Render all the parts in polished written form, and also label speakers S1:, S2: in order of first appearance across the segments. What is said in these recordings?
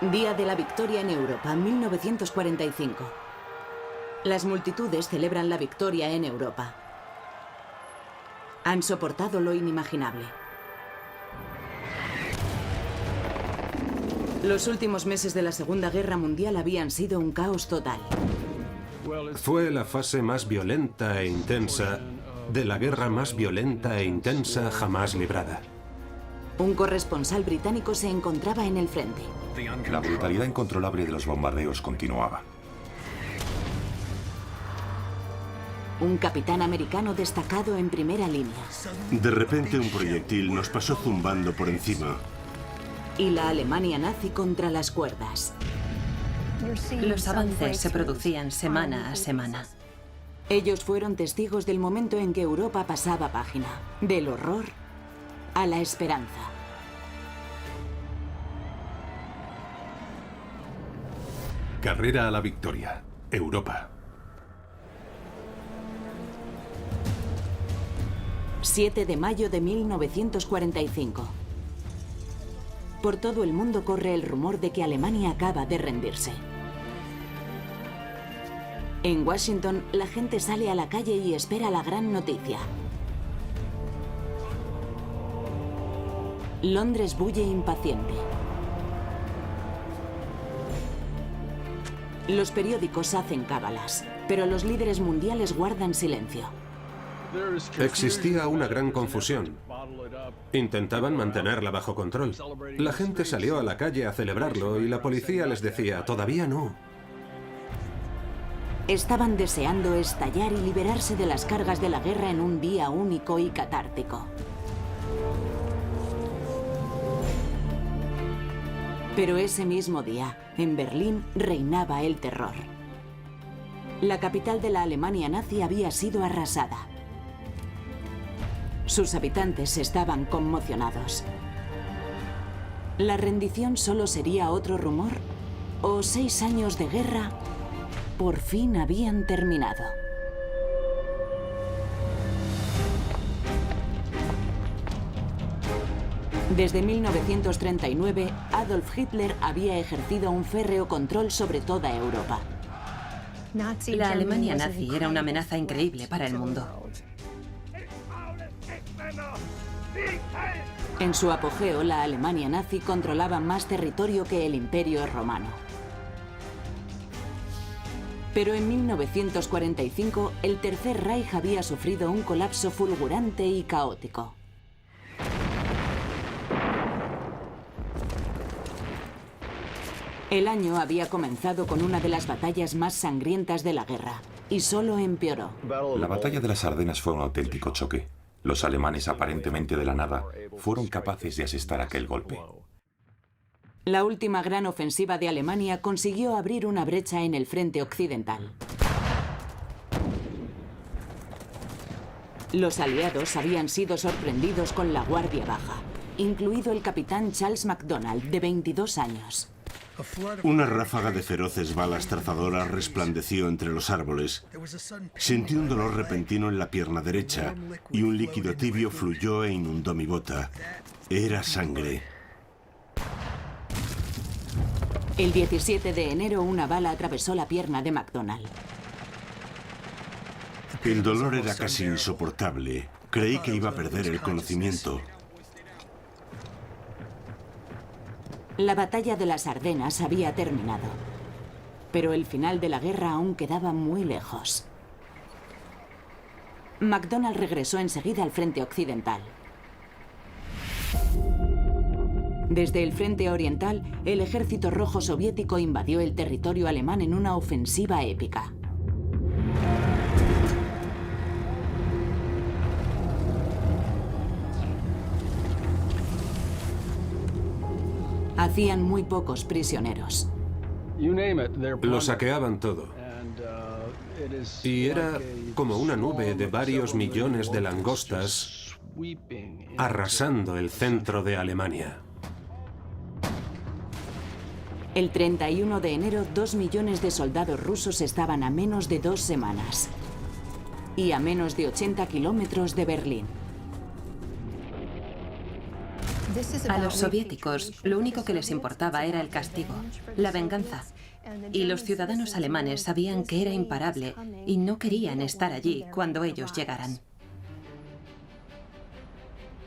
S1: Día de la Victoria en Europa, 1945. Las multitudes celebran la victoria en Europa. Han soportado lo inimaginable. Los últimos meses de la Segunda Guerra Mundial habían sido un caos total.
S2: Fue la fase más violenta e intensa de la guerra más violenta e intensa jamás librada.
S1: Un corresponsal británico se encontraba en el frente.
S3: La brutalidad incontrolable de los bombardeos continuaba.
S1: Un capitán americano destacado en primera línea.
S4: De repente un proyectil nos pasó zumbando por encima.
S1: Y la Alemania nazi contra las cuerdas.
S5: Los avances se producían semana a semana.
S1: Ellos fueron testigos del momento en que Europa pasaba página. Del horror a la esperanza.
S2: Carrera a la victoria. Europa.
S1: 7 de mayo de 1945. Por todo el mundo corre el rumor de que Alemania acaba de rendirse. En Washington, la gente sale a la calle y espera la gran noticia. Londres bulle impaciente. Los periódicos hacen cábalas, pero los líderes mundiales guardan silencio.
S2: Existía una gran confusión. Intentaban mantenerla bajo control. La gente salió a la calle a celebrarlo y la policía les decía, todavía no.
S1: Estaban deseando estallar y liberarse de las cargas de la guerra en un día único y catártico. Pero ese mismo día, en Berlín, reinaba el terror. La capital de la Alemania nazi había sido arrasada. Sus habitantes estaban conmocionados. ¿La rendición solo sería otro rumor? ¿O 6 años de guerra por fin habían terminado? Desde 1939, Adolf Hitler había ejercido un férreo control sobre toda Europa.
S5: La Alemania nazi era una amenaza increíble para el mundo.
S1: En su apogeo, la Alemania nazi controlaba más territorio que el Imperio Romano. Pero en 1945, el Tercer Reich había sufrido un colapso fulgurante y caótico. El año había comenzado con una de las batallas más sangrientas de la guerra, y solo empeoró.
S3: La batalla de las Ardenas fue un auténtico choque. Los alemanes, aparentemente de la nada, fueron capaces de asestar aquel golpe.
S1: La última gran ofensiva de Alemania consiguió abrir una brecha en el frente occidental. Los aliados habían sido sorprendidos con la guardia baja, incluido el capitán Charles MacDonald, de 22 años.
S4: Una ráfaga de feroces balas trazadoras resplandeció entre los árboles. Sentí un dolor repentino en la pierna derecha y un líquido tibio fluyó e inundó mi bota. Era sangre.
S1: El 17 de enero, una bala atravesó la pierna de MacDonald.
S4: El dolor era casi insoportable. Creí que iba a perder el conocimiento.
S1: La batalla de las Ardenas había terminado, pero el final de la guerra aún quedaba muy lejos. MacDonald regresó enseguida al frente occidental. Desde el frente oriental, el ejército rojo soviético invadió el territorio alemán en una ofensiva épica. Hacían muy pocos prisioneros.
S2: Lo saqueaban todo. Y era como una nube de varios millones de langostas arrasando el centro de Alemania.
S1: El 31 de enero, 2 millones de soldados rusos estaban a menos de 2 semanas y a menos de 80 kilómetros de Berlín.
S5: A los soviéticos lo único que les importaba era el castigo, la venganza. Y los ciudadanos alemanes sabían que era imparable y no querían estar allí cuando ellos llegaran.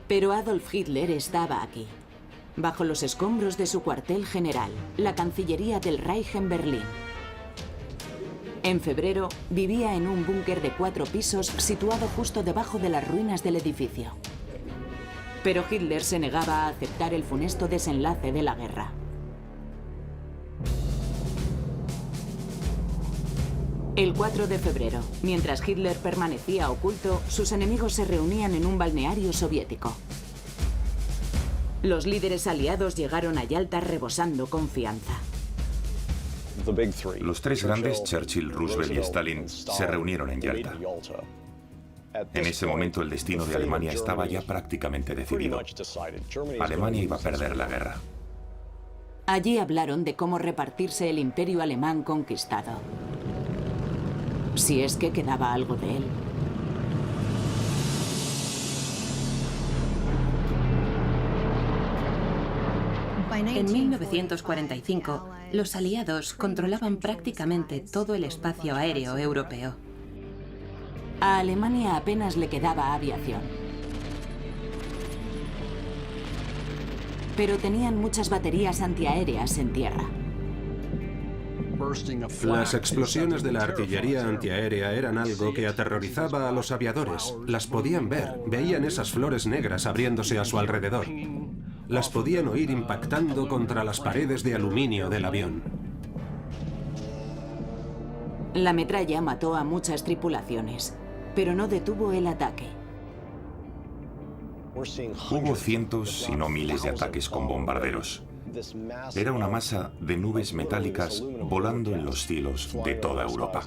S1: Pero Adolf Hitler estaba aquí, bajo los escombros de su cuartel general, la Cancillería del Reich en Berlín. En febrero, vivía en un búnker de 4 pisos situado justo debajo de las ruinas del edificio. Pero Hitler se negaba a aceptar el funesto desenlace de la guerra. El 4 de febrero, mientras Hitler permanecía oculto, sus enemigos se reunían en un balneario soviético. Los líderes aliados llegaron a Yalta rebosando confianza.
S3: Los 3 grandes, Churchill, Roosevelt y Stalin, se reunieron en Yalta. En ese momento el destino de Alemania estaba ya prácticamente decidido. Alemania iba a perder la guerra.
S1: Allí hablaron de cómo repartirse el imperio alemán conquistado. Si es que quedaba algo de él.
S5: En 1945, los aliados controlaban prácticamente todo el espacio aéreo europeo.
S1: A Alemania apenas le quedaba aviación. Pero tenían muchas baterías antiaéreas en tierra.
S2: Las explosiones de la artillería antiaérea eran algo que aterrorizaba a los aviadores. Las podían ver, veían esas flores negras abriéndose a su alrededor. Las podían oír impactando contra las paredes de aluminio del avión.
S1: La metralla mató a muchas tripulaciones, pero no detuvo el ataque.
S3: Hubo cientos, si no miles, de ataques con bombarderos. Era una masa de nubes metálicas volando en los cielos de toda Europa.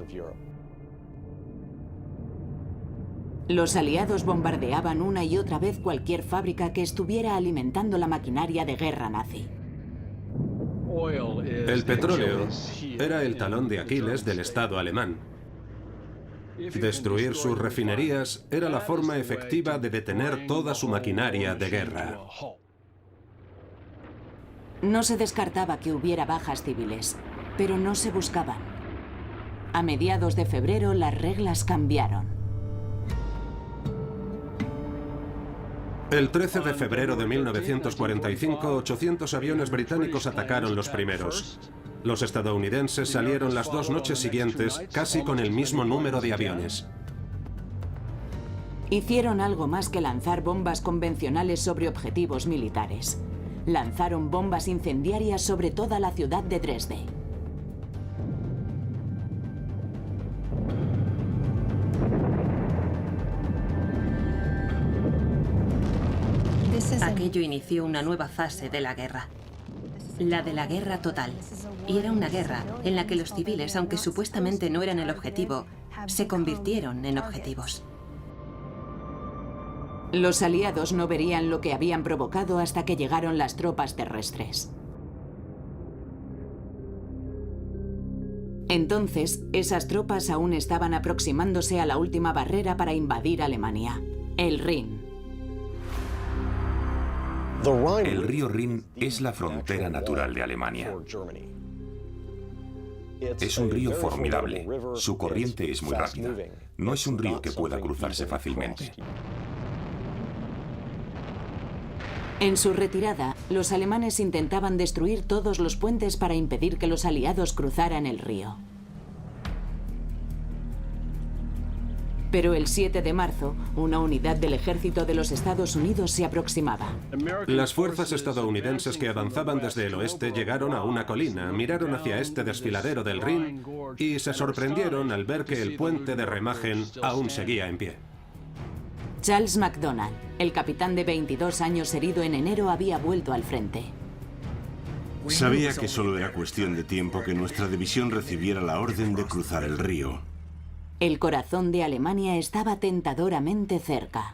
S1: Los aliados bombardeaban una y otra vez cualquier fábrica que estuviera alimentando la maquinaria de guerra nazi.
S2: El petróleo era el talón de Aquiles del Estado alemán. Destruir sus refinerías era la forma efectiva de detener toda su maquinaria de guerra.
S1: No se descartaba que hubiera bajas civiles, pero no se buscaban. A mediados de febrero las reglas cambiaron.
S2: El 13 de febrero de 1945, 800 aviones británicos atacaron los primeros. Los estadounidenses salieron las 2 noches siguientes casi con el mismo número de aviones.
S1: Hicieron algo más que lanzar bombas convencionales sobre objetivos militares. Lanzaron bombas incendiarias sobre toda la ciudad de Dresde.
S5: Aquello inició una nueva fase de la guerra. La de la guerra total. Y era una guerra en la que los civiles, aunque supuestamente no eran el objetivo, se convirtieron en objetivos.
S1: Los aliados no verían lo que habían provocado hasta que llegaron las tropas terrestres. Entonces, esas tropas aún estaban aproximándose a la última barrera para invadir Alemania, el Rin.
S3: El río Rin es la frontera natural de Alemania. Es un río formidable. Su corriente es muy rápida. No es un río que pueda cruzarse fácilmente.
S1: En su retirada, los alemanes intentaban destruir todos los puentes para impedir que los aliados cruzaran el río. Pero el 7 de marzo, una unidad del ejército de los Estados Unidos se aproximaba.
S2: Las fuerzas estadounidenses que avanzaban desde el oeste llegaron a una colina, miraron hacia este desfiladero del Rin y se sorprendieron al ver que el puente de Remagen aún seguía en pie.
S1: Charles McDonald, el capitán de 22 años herido en enero, había vuelto al frente.
S4: Sabía que solo era cuestión de tiempo que nuestra división recibiera la orden de cruzar el río.
S1: El corazón de Alemania estaba tentadoramente cerca.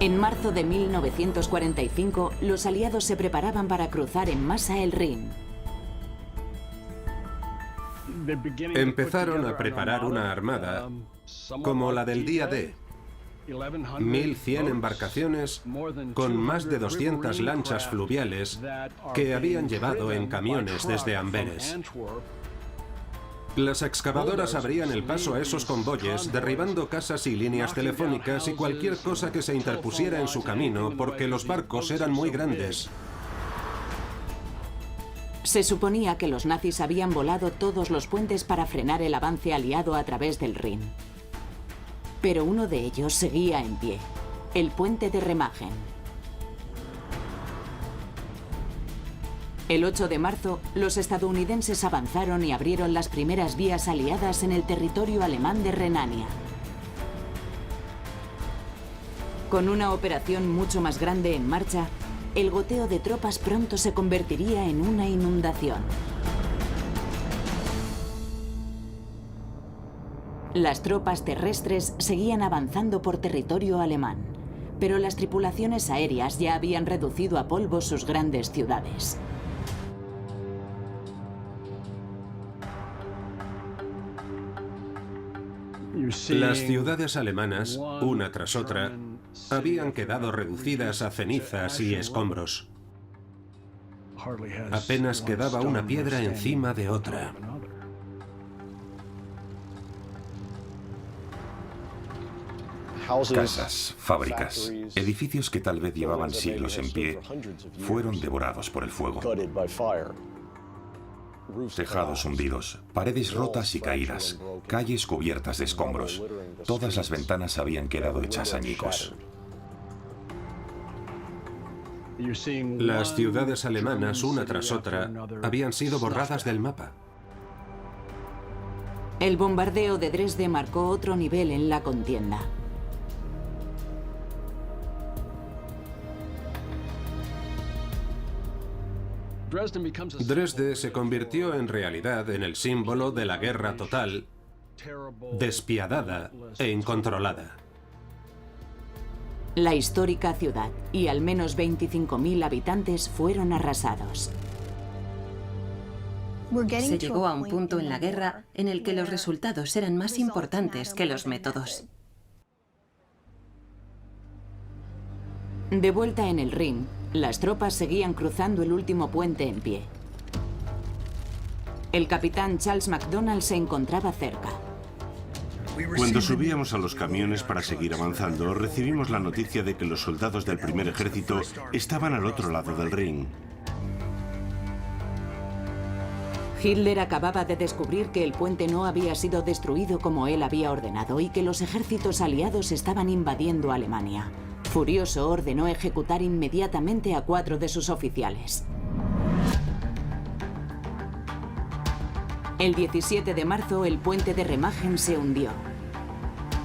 S1: En marzo de 1945, los aliados se preparaban para cruzar en masa el Rin.
S2: Empezaron a preparar una armada como la del día D. 1.100 embarcaciones con más de 200 lanchas fluviales que habían llevado en camiones desde Amberes. Las excavadoras abrían el paso a esos convoyes, derribando casas y líneas telefónicas y cualquier cosa que se interpusiera en su camino, porque los barcos eran muy grandes.
S1: Se suponía que los nazis habían volado todos los puentes para frenar el avance aliado a través del Rin. Pero uno de ellos seguía en pie, el puente de Remagen. El 8 de marzo, los estadounidenses avanzaron y abrieron las primeras vías aliadas en el territorio alemán de Renania. Con una operación mucho más grande en marcha, el goteo de tropas pronto se convertiría en una inundación. Las tropas terrestres seguían avanzando por territorio alemán, pero las tripulaciones aéreas ya habían reducido a polvo sus grandes ciudades.
S2: Las ciudades alemanas, una tras otra, habían quedado reducidas a cenizas y escombros. Apenas quedaba una piedra encima de otra.
S3: Casas, fábricas, edificios que tal vez llevaban siglos en pie, fueron devorados por el fuego. Tejados hundidos, paredes rotas y caídas, calles cubiertas de escombros. Todas las ventanas habían quedado hechas añicos.
S2: Las ciudades alemanas, una tras otra, habían sido borradas del mapa.
S1: El bombardeo de Dresde marcó otro nivel en la contienda.
S2: Dresde se convirtió en realidad en el símbolo de la guerra total, despiadada e incontrolada.
S1: La histórica ciudad y al menos 25.000 habitantes fueron arrasados.
S5: Se llegó a un punto en la guerra en el que los resultados eran más importantes que los métodos.
S1: De vuelta en el Rin, las tropas seguían cruzando el último puente en pie. El capitán Charles MacDonald se encontraba cerca.
S4: Cuando subíamos a los camiones para seguir avanzando, recibimos la noticia de que los soldados del primer ejército estaban al otro lado del Rin.
S1: Hitler acababa de descubrir que el puente no había sido destruido como él había ordenado y que los ejércitos aliados estaban invadiendo Alemania. Furioso, ordenó ejecutar inmediatamente a 4 de sus oficiales. El 17 de marzo, el puente de Remagen se hundió.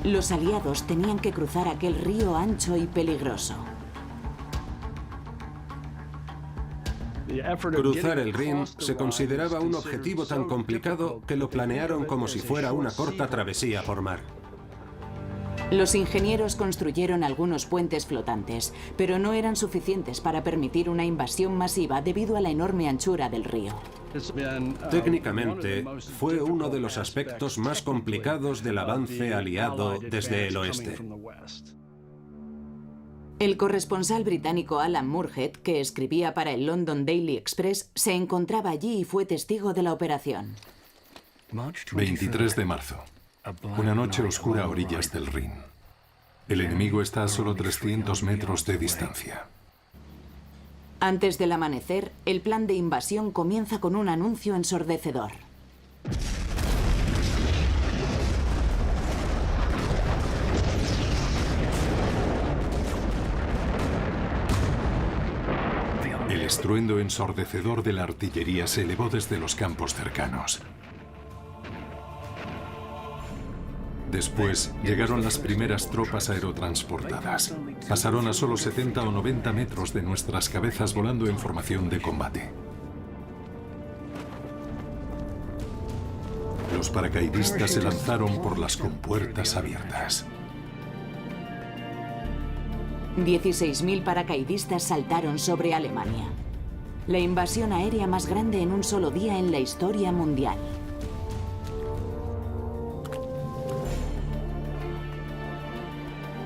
S1: Los aliados tenían que cruzar aquel río ancho y peligroso.
S2: Cruzar el Rin se consideraba un objetivo tan complicado que lo planearon como si fuera una corta travesía por mar.
S1: Los ingenieros construyeron algunos puentes flotantes, pero no eran suficientes para permitir una invasión masiva debido a la enorme anchura del río.
S2: Técnicamente, fue uno de los aspectos más complicados del avance aliado desde el oeste.
S1: El corresponsal británico Alan Moorhead, que escribía para el London Daily Express, se encontraba allí y fue testigo de la operación.
S6: 23 de marzo. Una noche oscura a orillas del Rin. El enemigo está a solo 300 metros de distancia.
S1: Antes del amanecer, el plan de invasión comienza con un anuncio ensordecedor.
S6: El estruendo ensordecedor de la artillería se elevó desde los campos cercanos. Después llegaron las primeras tropas aerotransportadas. Pasaron a solo 70 o 90 metros de nuestras cabezas volando en formación de combate. Los paracaidistas se lanzaron por las compuertas abiertas.
S1: 16.000 paracaidistas saltaron sobre Alemania. La invasión aérea más grande en un solo día en la historia mundial.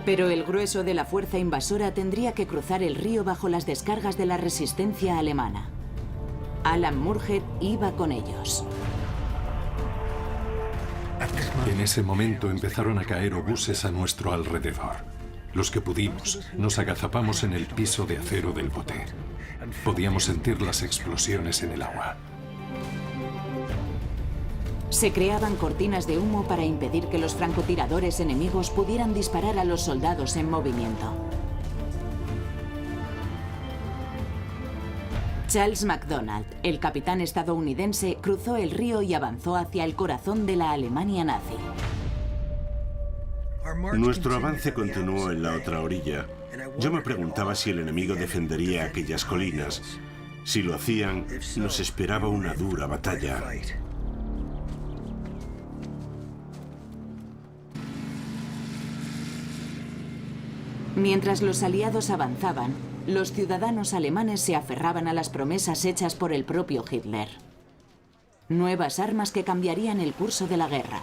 S1: Pero el grueso de la fuerza invasora tendría que cruzar el río bajo las descargas de la resistencia alemana. Alan Murhead iba con ellos.
S6: En ese momento empezaron a caer obuses a nuestro alrededor. Los que pudimos, nos agazapamos en el piso de acero del bote. Podíamos sentir las explosiones en el agua.
S1: Se creaban cortinas de humo para impedir que los francotiradores enemigos pudieran disparar a los soldados en movimiento. Charles MacDonald, el capitán estadounidense, cruzó el río y avanzó hacia el corazón de la Alemania nazi.
S4: Nuestro avance continuó en la otra orilla. Yo me preguntaba si el enemigo defendería aquellas colinas. Si lo hacían, nos esperaba una dura batalla.
S1: Mientras los aliados avanzaban, los ciudadanos alemanes se aferraban a las promesas hechas por el propio Hitler. Nuevas armas que cambiarían el curso de la guerra.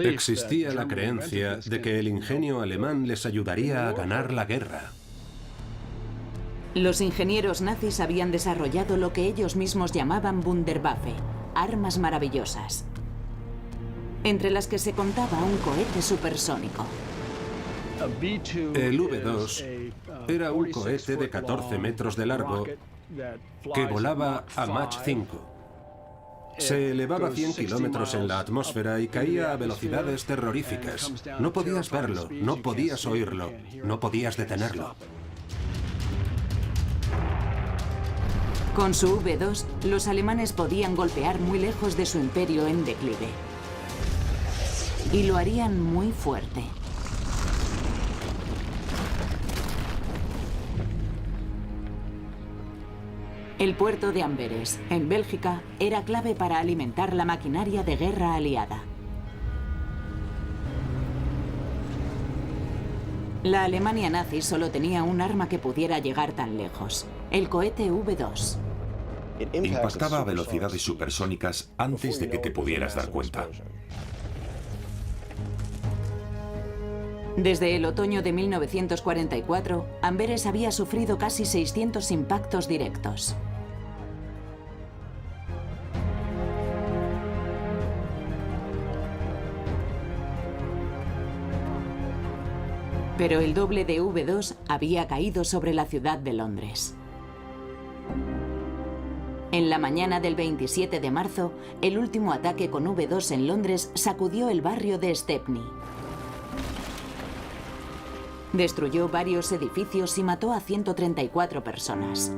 S2: Existía la creencia de que el ingenio alemán les ayudaría a ganar la guerra.
S1: Los ingenieros nazis habían desarrollado lo que ellos mismos llamaban Wunderwaffe, armas maravillosas, entre las que se contaba un cohete supersónico.
S2: El V2 era un cohete de 14 metros de largo que volaba a Mach 5. Se elevaba a 100 kilómetros en la atmósfera y caía a velocidades terroríficas. No podías verlo, no podías oírlo, no podías detenerlo.
S1: Con su V2, los alemanes podían golpear muy lejos de su imperio en declive. Y lo harían muy fuerte. El puerto de Amberes, en Bélgica, era clave para alimentar la maquinaria de guerra aliada. La Alemania nazi solo tenía un arma que pudiera llegar tan lejos, el cohete V2.
S3: Impactaba a velocidades supersónicas antes de que te pudieras dar cuenta.
S1: Desde el otoño de 1944, Amberes había sufrido casi 600 impactos directos. Pero el doble de V2 había caído sobre la ciudad de Londres. En la mañana del 27 de marzo, el último ataque con V2 en Londres sacudió el barrio de Stepney. Destruyó varios edificios y mató a 134 personas.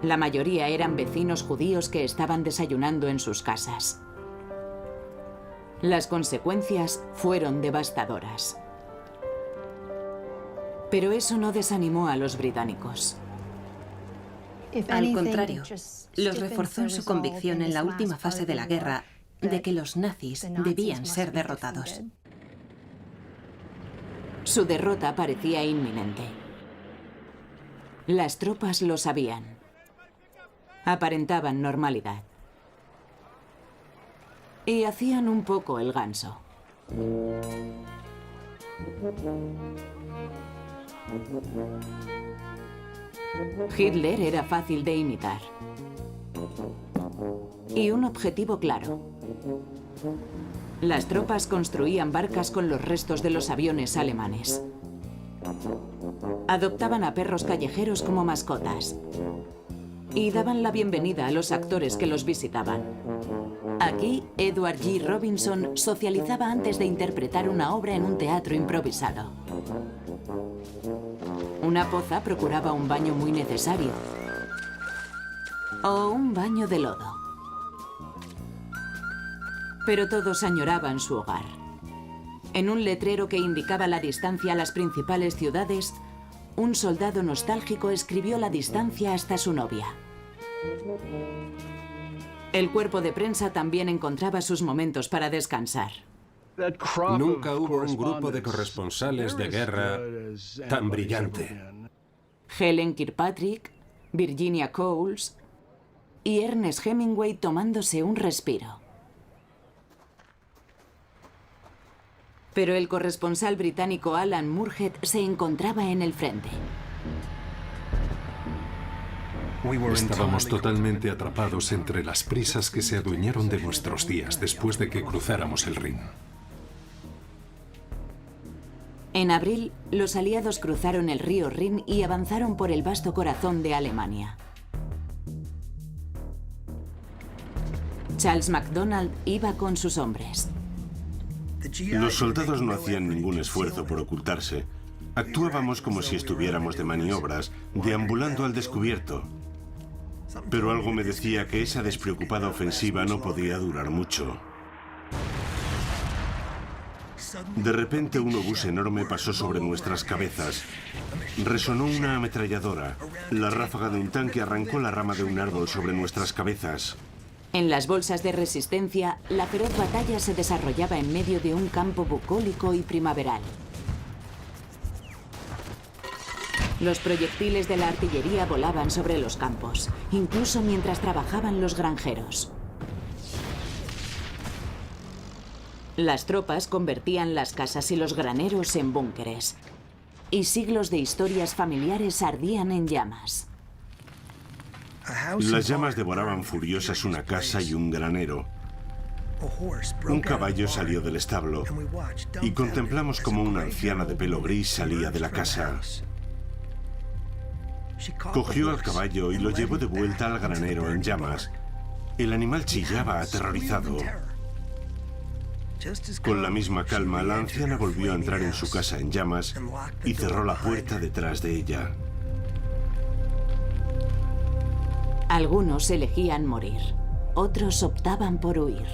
S1: La mayoría eran vecinos judíos que estaban desayunando en sus casas. Las consecuencias fueron devastadoras. Pero eso no desanimó a los británicos.
S5: Al contrario, los reforzó en su convicción en la última fase de la guerra de que los nazis debían ser derrotados.
S1: Su derrota parecía inminente. Las tropas lo sabían. Aparentaban normalidad. Y hacían un poco el ganso. Hitler era fácil de imitar. Y un objetivo claro. Las tropas construían barcas con los restos de los aviones alemanes. Adoptaban a perros callejeros como mascotas. Y daban la bienvenida a los actores que los visitaban. Aquí, Edward G. Robinson socializaba antes de interpretar una obra en un teatro improvisado. Una poza procuraba un baño muy necesario. O un baño de lodo. Pero todos añoraban su hogar. En un letrero que indicaba la distancia a las principales ciudades, un soldado nostálgico escribió la distancia hasta su novia. El cuerpo de prensa también encontraba sus momentos para descansar.
S2: Nunca hubo un grupo de corresponsales de guerra tan brillante.
S1: Helen Kirkpatrick, Virginia Coles y Ernest Hemingway tomándose un respiro. Pero el corresponsal británico Alan Moorhead se encontraba en el frente.
S6: Estábamos totalmente atrapados entre las prisas que se adueñaron de nuestros días después de que cruzáramos el Rin.
S1: En abril, los aliados cruzaron el río Rin y avanzaron por el vasto corazón de Alemania. Charles MacDonald iba con sus hombres.
S4: Los soldados no hacían ningún esfuerzo por ocultarse. Actuábamos como si estuviéramos de maniobras, deambulando al descubierto. Pero algo me decía que esa despreocupada ofensiva no podía durar mucho. De repente un obús enorme pasó sobre nuestras cabezas. Resonó una ametralladora. La ráfaga de un tanque arrancó la rama de un árbol sobre nuestras cabezas.
S1: En las bolsas de resistencia, la feroz batalla se desarrollaba en medio de un campo bucólico y primaveral. Los proyectiles de la artillería volaban sobre los campos, incluso mientras trabajaban los granjeros. Las tropas convertían las casas y los graneros en búnkeres, y siglos de historias familiares ardían en llamas.
S4: Las llamas devoraban furiosas una casa y un granero. Un caballo salió del establo y contemplamos como una anciana de pelo gris salía de la casa. Cogió al caballo y lo llevó de vuelta al granero en llamas. El animal chillaba aterrorizado. Con la misma calma, la anciana volvió a entrar en su casa en llamas y cerró la puerta detrás de ella.
S1: Algunos elegían morir, otros optaban por huir.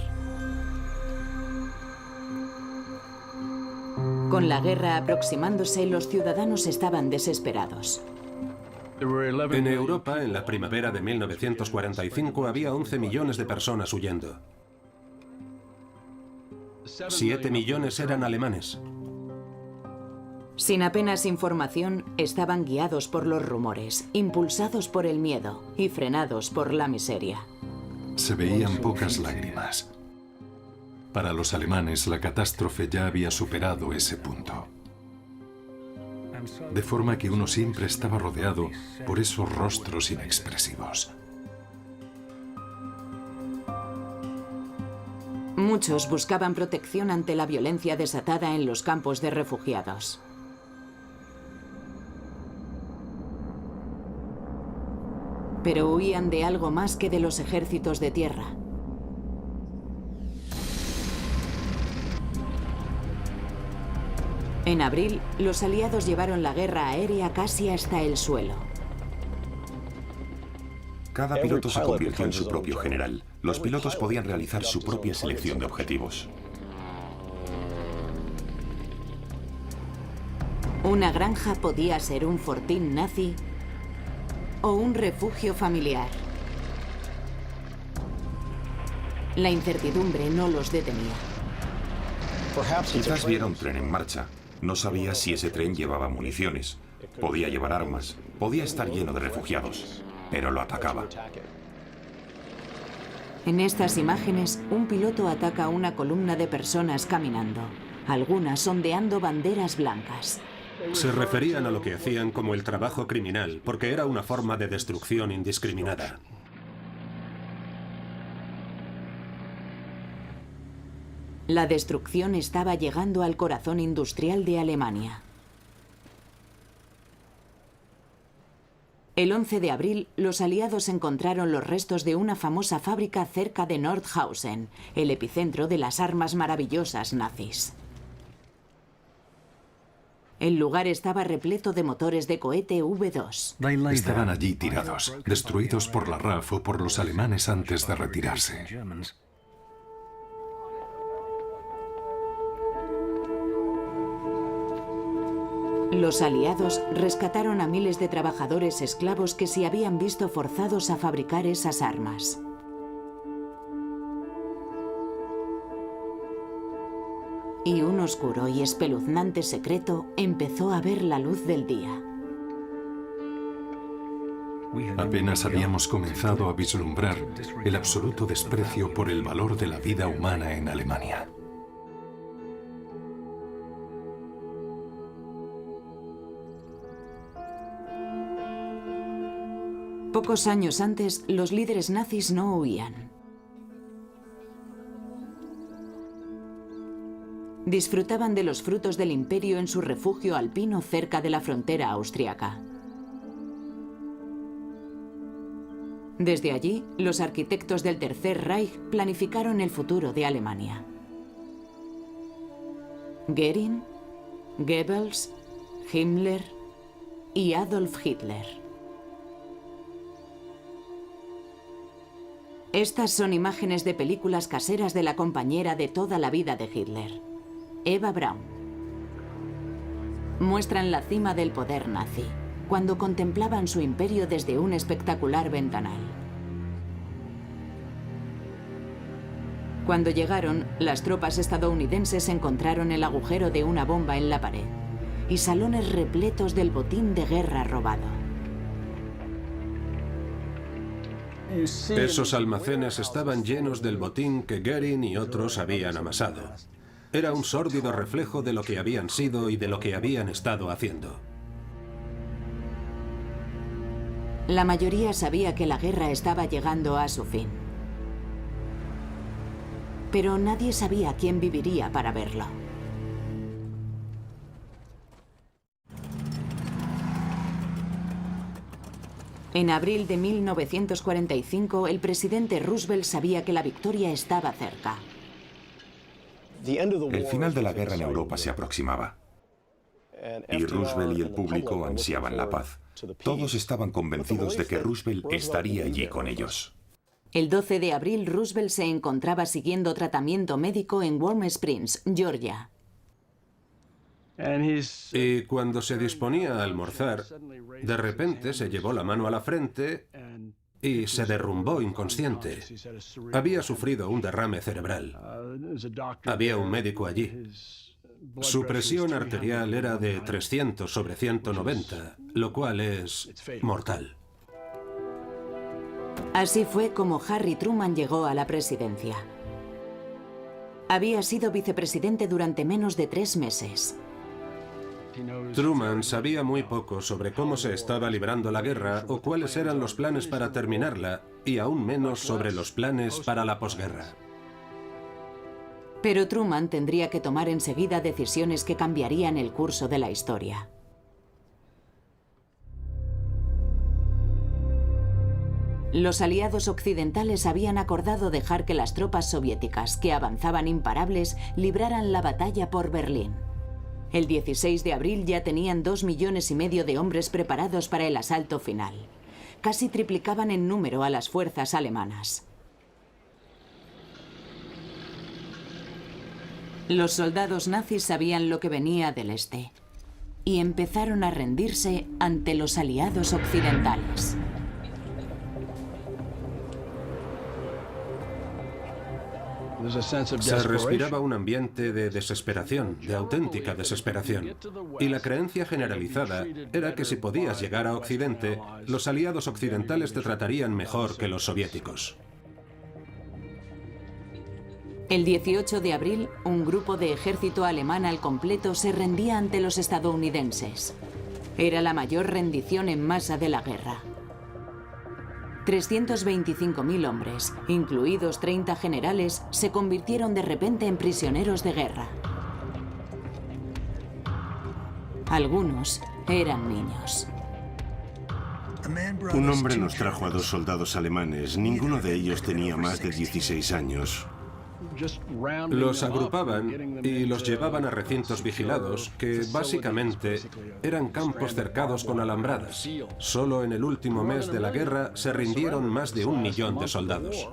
S1: Con la guerra aproximándose, los ciudadanos estaban desesperados.
S2: En Europa, en la primavera de 1945, había 11 millones de personas huyendo. 7 millones eran alemanes.
S1: Sin apenas información, estaban guiados por los rumores, impulsados por el miedo y frenados por la miseria.
S6: Se veían pocas lágrimas. Para los alemanes, la catástrofe ya había superado ese punto. De forma que uno siempre estaba rodeado por esos rostros inexpresivos.
S1: Muchos buscaban protección ante la violencia desatada en los campos de refugiados. Pero huían de algo más que de los ejércitos de tierra. En abril, los aliados llevaron la guerra aérea casi hasta el suelo.
S3: Cada piloto se convirtió en su propio general. Los pilotos podían realizar su propia selección de objetivos.
S1: Una granja podía ser un fortín nazi o un refugio familiar. La incertidumbre no los detenía.
S3: Quizás viera un tren en marcha. No sabía si ese tren llevaba municiones. Podía llevar armas. Podía estar lleno de refugiados. Pero lo atacaba.
S1: En estas imágenes, un piloto ataca a una columna de personas caminando, algunas ondeando banderas blancas.
S2: Se referían a lo que hacían como el trabajo criminal, porque era una forma de destrucción indiscriminada.
S1: La destrucción estaba llegando al corazón industrial de Alemania. El 11 de abril, los aliados encontraron los restos de una famosa fábrica cerca de Nordhausen, el epicentro de las armas maravillosas nazis. El lugar estaba repleto de motores de cohete V2.
S6: Estaban allí tirados, destruidos por la RAF o por los alemanes antes de retirarse.
S1: Los aliados rescataron a miles de trabajadores esclavos que se habían visto forzados a fabricar esas armas. Y un oscuro y espeluznante secreto empezó a ver la luz del día.
S6: Apenas habíamos comenzado a vislumbrar el absoluto desprecio por el valor de la vida humana en Alemania.
S1: Pocos años antes, los líderes nazis no huían. Disfrutaban de los frutos del imperio en su refugio alpino cerca de la frontera austriaca. Desde allí, los arquitectos del Tercer Reich planificaron el futuro de Alemania. Göring, Goebbels, Himmler y Adolf Hitler. Estas son imágenes de películas caseras de la compañera de toda la vida de Hitler, Eva Braun. Muestran la cima del poder nazi, cuando contemplaban su imperio desde un espectacular ventanal. Cuando llegaron, las tropas estadounidenses encontraron el agujero de una bomba en la pared y salones repletos del botín de guerra robado.
S2: Esos almacenes estaban llenos del botín que Göring y otros habían amasado. Era un sórdido reflejo de lo que habían sido y de lo que habían estado haciendo.
S1: La mayoría sabía que la guerra estaba llegando a su fin. Pero nadie sabía quién viviría para verlo. En abril de 1945, el presidente Roosevelt sabía que la victoria estaba cerca.
S3: El final de la guerra en Europa se aproximaba. Y Roosevelt y el público ansiaban la paz. Todos estaban convencidos de que Roosevelt estaría allí con ellos.
S1: El 12 de abril, Roosevelt se encontraba siguiendo tratamiento médico en Warm Springs, Georgia.
S2: Y cuando se disponía a almorzar, de repente se llevó la mano a la frente y se derrumbó inconsciente. Había sufrido un derrame cerebral. Había un médico allí. Su presión arterial era de 300/190, lo cual es mortal.
S1: Así fue como Harry Truman llegó a la presidencia. Había sido vicepresidente durante menos de 3 meses.
S2: Truman sabía muy poco sobre cómo se estaba librando la guerra o cuáles eran los planes para terminarla, y aún menos sobre los planes para la posguerra.
S1: Pero Truman tendría que tomar enseguida decisiones que cambiarían el curso de la historia. Los aliados occidentales habían acordado dejar que las tropas soviéticas, que avanzaban imparables, libraran la batalla por Berlín. El 16 de abril ya tenían 2,5 millones de hombres preparados para el asalto final. Casi triplicaban en número a las fuerzas alemanas. Los soldados nazis sabían lo que venía del este y empezaron a rendirse ante los aliados occidentales.
S2: Se respiraba un ambiente de desesperación, de auténtica desesperación. Y la creencia generalizada era que si podías llegar a Occidente, los aliados occidentales te tratarían mejor que los soviéticos.
S1: El 18 de abril, un grupo de ejército alemán al completo se rendía ante los estadounidenses. Era la mayor rendición en masa de la guerra. 325.000 hombres, incluidos 30 generales, se convirtieron de repente en prisioneros de guerra. Algunos eran niños.
S4: Un hombre nos trajo a 2 soldados alemanes. Ninguno de ellos tenía más de 16 años.
S2: Los agrupaban y los llevaban a recintos vigilados que básicamente eran campos cercados con alambradas. Solo en el último mes de la guerra se rindieron más de 1 millón de soldados.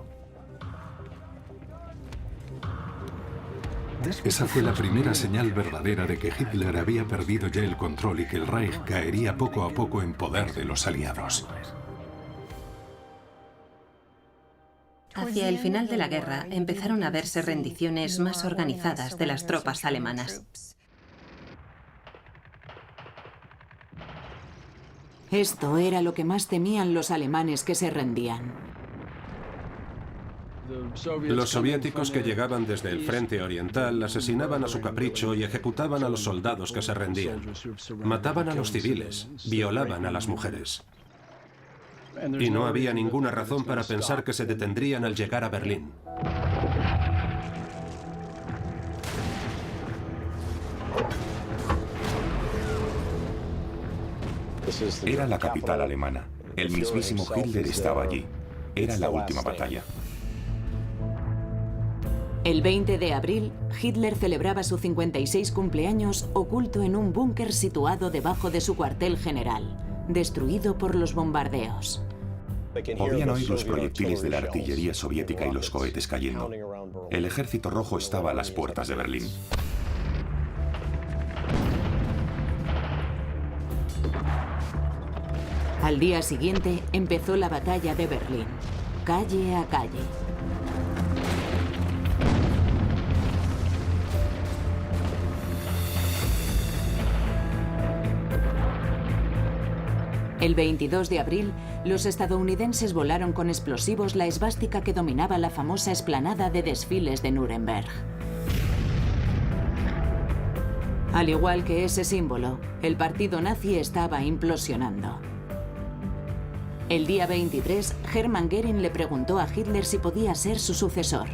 S6: Esa fue la primera señal verdadera de que Hitler había perdido ya el control y que el Reich caería poco a poco en poder de los aliados.
S5: Hacia el final de la guerra empezaron a verse rendiciones más organizadas de las tropas alemanas.
S1: Esto era lo que más temían los alemanes que se rendían.
S2: Los soviéticos que llegaban desde el frente oriental asesinaban a su capricho y ejecutaban a los soldados que se rendían. Mataban a los civiles, violaban a las mujeres. Y no había ninguna razón para pensar que se detendrían al llegar a Berlín.
S3: Era la capital alemana. El mismísimo Hitler estaba allí. Era la última batalla.
S1: El 20 de abril, Hitler celebraba su 56 cumpleaños oculto en un búnker situado debajo de su cuartel general, destruido por los bombardeos.
S3: Podían oír los proyectiles de la artillería soviética y los cohetes cayendo. El ejército rojo estaba a las puertas de Berlín.
S1: Al día siguiente empezó la batalla de Berlín, calle a calle. El 22 de abril, los estadounidenses volaron con explosivos la esvástica que dominaba la famosa explanada de desfiles de Nuremberg. Al igual que ese símbolo, el partido nazi estaba implosionando. El día 23, Hermann Göring le preguntó a Hitler si podía ser su sucesor.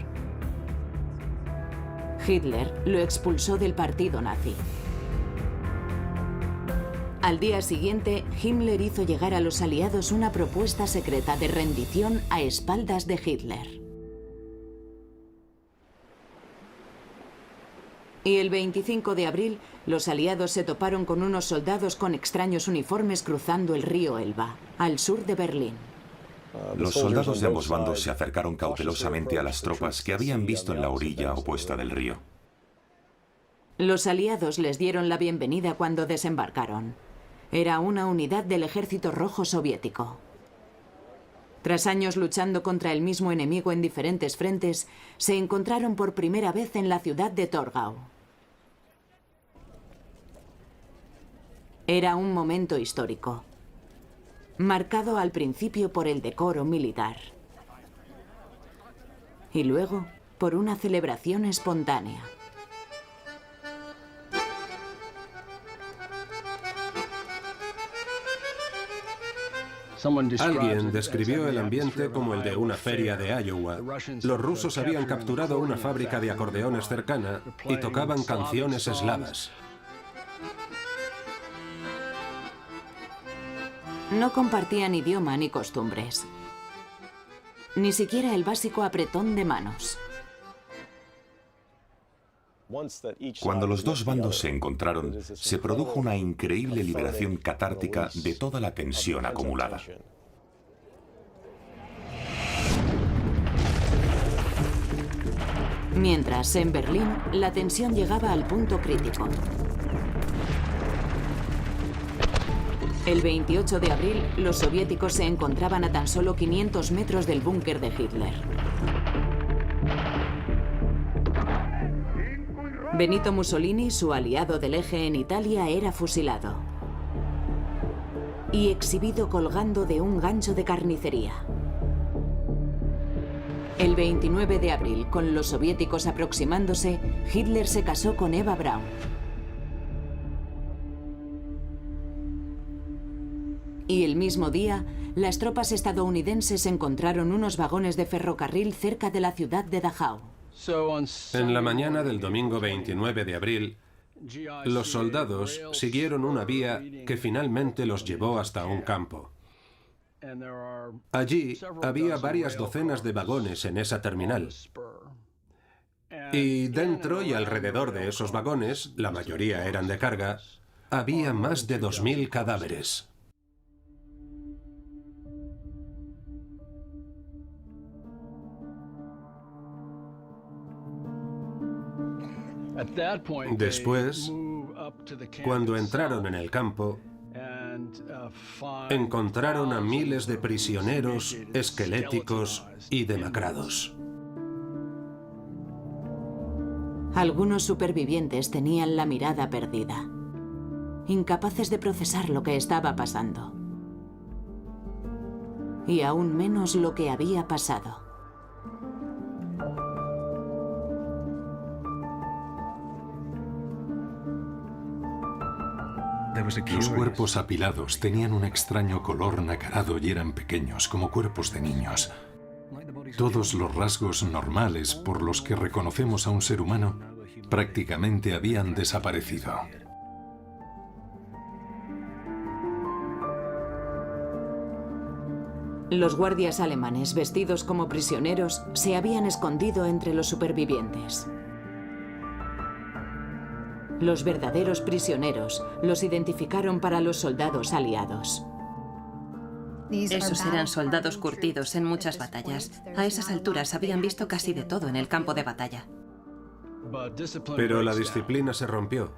S1: Hitler lo expulsó del partido nazi. Al día siguiente, Himmler hizo llegar a los aliados una propuesta secreta de rendición a espaldas de Hitler. Y el 25 de abril, los aliados se toparon con unos soldados con extraños uniformes cruzando el río Elba, al sur de Berlín.
S3: Los soldados de ambos bandos se acercaron cautelosamente a las tropas que habían visto en la orilla opuesta del río.
S1: Los aliados les dieron la bienvenida cuando desembarcaron. Era una unidad del Ejército Rojo Soviético. Tras años luchando contra el mismo enemigo en diferentes frentes, se encontraron por primera vez en la ciudad de Torgau. Era un momento histórico, marcado al principio por el decoro militar y luego por una celebración espontánea.
S2: Alguien describió el ambiente como el de una feria de Iowa. Los rusos habían capturado una fábrica de acordeones cercana y tocaban canciones eslavas.
S1: No compartían idioma ni costumbres. Ni siquiera el básico apretón de manos.
S3: Cuando los dos bandos se encontraron, se produjo una increíble liberación catártica de toda la tensión acumulada.
S1: Mientras, en Berlín, la tensión llegaba al punto crítico. El 28 de abril, los soviéticos se encontraban a tan solo 500 metros del búnker de Hitler. Benito Mussolini, su aliado del Eje en Italia, era fusilado y exhibido colgando de un gancho de carnicería. El 29 de abril, con los soviéticos aproximándose, Hitler se casó con Eva Braun. Y el mismo día, las tropas estadounidenses encontraron unos vagones de ferrocarril cerca de la ciudad de Dachau.
S2: En la mañana del domingo 29 de abril, los soldados siguieron una vía que finalmente los llevó hasta un campo. Allí había varias docenas de vagones en esa terminal. Y dentro y alrededor de esos vagones, la mayoría eran de carga, había más de 2000 cadáveres. Después, cuando entraron en el campo, encontraron a miles de prisioneros esqueléticos y demacrados.
S1: Algunos supervivientes tenían la mirada perdida, incapaces de procesar lo que estaba pasando. Y aún menos lo que había pasado.
S6: Los cuerpos apilados tenían un extraño color nacarado y eran pequeños, como cuerpos de niños. Todos los rasgos normales por los que reconocemos a un ser humano prácticamente habían desaparecido.
S1: Los guardias alemanes, vestidos como prisioneros, se habían escondido entre los supervivientes. Los verdaderos prisioneros los identificaron para los soldados aliados.
S5: Esos eran soldados curtidos en muchas batallas. A esas alturas habían visto casi de todo en el campo de batalla.
S2: Pero la disciplina se rompió.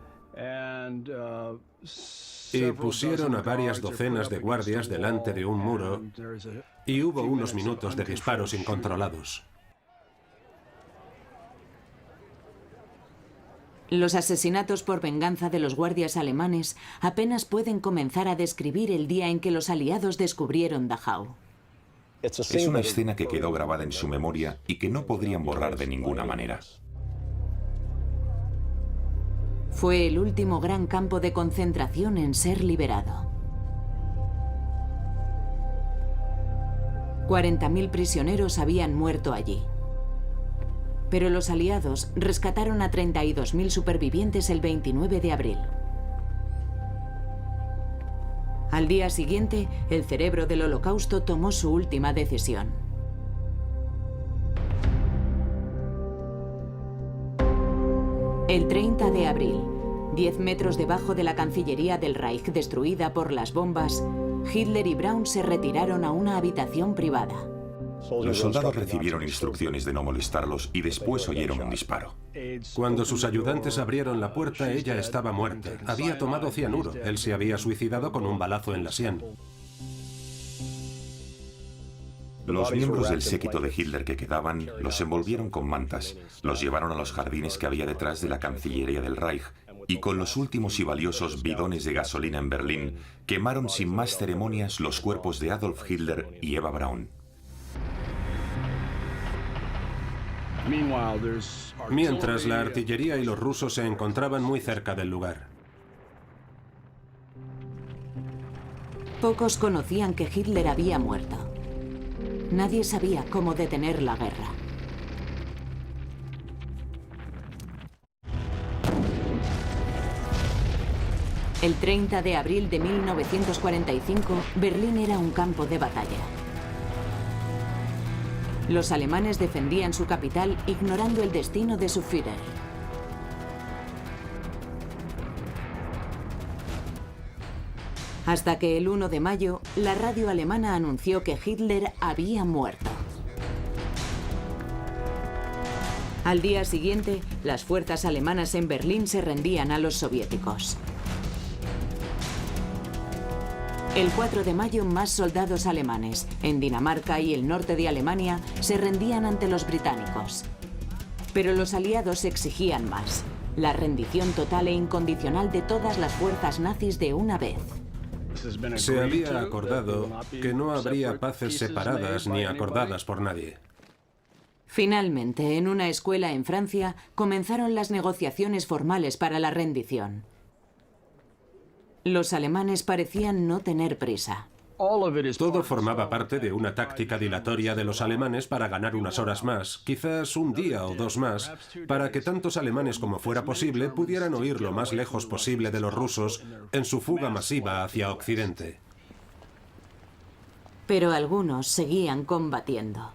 S2: Y pusieron a varias docenas de guardias delante de un muro y hubo unos minutos de disparos incontrolados.
S1: Los asesinatos por venganza de los guardias alemanes apenas pueden comenzar a describir el día en que los aliados descubrieron Dachau.
S3: Es una escena que quedó grabada en su memoria y que no podrían borrar de ninguna manera.
S1: Fue el último gran campo de concentración en ser liberado. 40.000 prisioneros habían muerto allí. Pero los aliados rescataron a 32.000 supervivientes el 29 de abril. Al día siguiente, el cerebro del Holocausto tomó su última decisión. El 30 de abril, 10 metros debajo de la Cancillería del Reich destruida por las bombas, Hitler y Braun se retiraron a una habitación privada.
S3: Los soldados recibieron instrucciones de no molestarlos y después oyeron un disparo.
S2: Cuando sus ayudantes abrieron la puerta, ella estaba muerta. Había tomado cianuro. Él se había suicidado con un balazo en la sien.
S3: Los miembros del séquito de Hitler que quedaban los envolvieron con mantas, los llevaron a los jardines que había detrás de la Cancillería del Reich y con los últimos y valiosos bidones de gasolina en Berlín quemaron sin más ceremonias los cuerpos de Adolf Hitler y Eva Braun.
S2: Mientras, la artillería y los rusos se encontraban muy cerca del lugar.
S1: Pocos conocían que Hitler había muerto. Nadie sabía cómo detener la guerra. El 30 de abril de 1945, Berlín era un campo de batalla. Los alemanes defendían su capital ignorando el destino de su Führer. Hasta que el 1 de mayo, la radio alemana anunció que Hitler había muerto. Al día siguiente, las fuerzas alemanas en Berlín se rendían a los soviéticos. El 4 de mayo, más soldados alemanes, en Dinamarca y el norte de Alemania, se rendían ante los británicos. Pero los aliados exigían más: la rendición total e incondicional de todas las fuerzas nazis de una vez.
S2: Se había acordado que no habría paces separadas ni acordadas por nadie.
S1: Finalmente, en una escuela en Francia, comenzaron las negociaciones formales para la rendición. Los alemanes parecían no tener prisa.
S2: Todo formaba parte de una táctica dilatoria de los alemanes para ganar unas horas más, quizás un día o dos más, para que tantos alemanes como fuera posible pudieran huir lo más lejos posible de los rusos en su fuga masiva hacia Occidente.
S1: Pero algunos seguían combatiendo.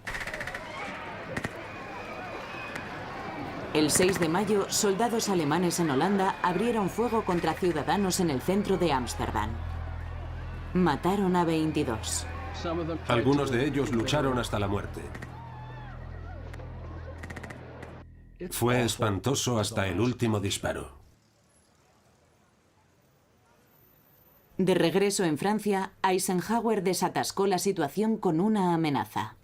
S1: El 6 de mayo, soldados alemanes en Holanda abrieron fuego contra ciudadanos en el centro de Ámsterdam. Mataron a 22.
S2: Algunos de ellos lucharon hasta la muerte. Fue espantoso hasta el último disparo.
S1: De regreso en Francia, Eisenhower desatascó la situación con una amenaza.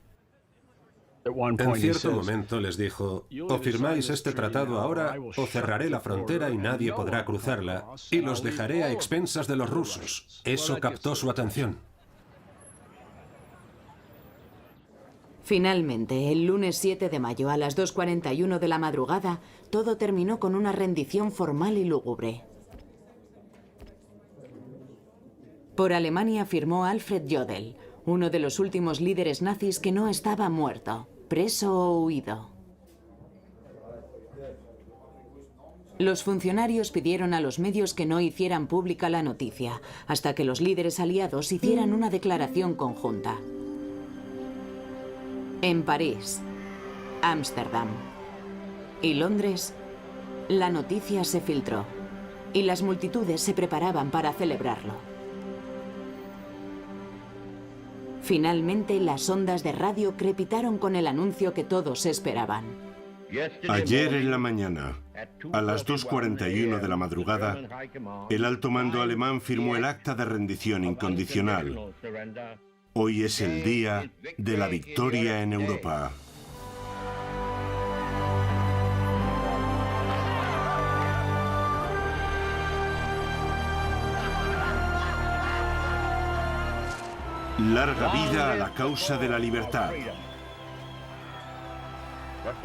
S2: En cierto momento les dijo: o firmáis este tratado ahora o cerraré la frontera y nadie podrá cruzarla y los dejaré a expensas de los rusos. Eso captó su atención.
S1: Finalmente, el lunes 7 de mayo a las 2:41 de la madrugada, todo terminó con una rendición formal y lúgubre. Por Alemania firmó Alfred Jodl, uno de los últimos líderes nazis que no estaba muerto, preso o huido. Los funcionarios pidieron a los medios que no hicieran pública la noticia, hasta que los líderes aliados hicieran una declaración conjunta. En París, Ámsterdam y Londres, la noticia se filtró y las multitudes se preparaban para celebrarlo. Finalmente, las ondas de radio crepitaron con el anuncio que todos esperaban.
S4: Ayer en la mañana, a las 2:41 de la madrugada, el alto mando alemán firmó el acta de rendición incondicional. Hoy es el día de la victoria en Europa. Larga vida a la causa de la libertad.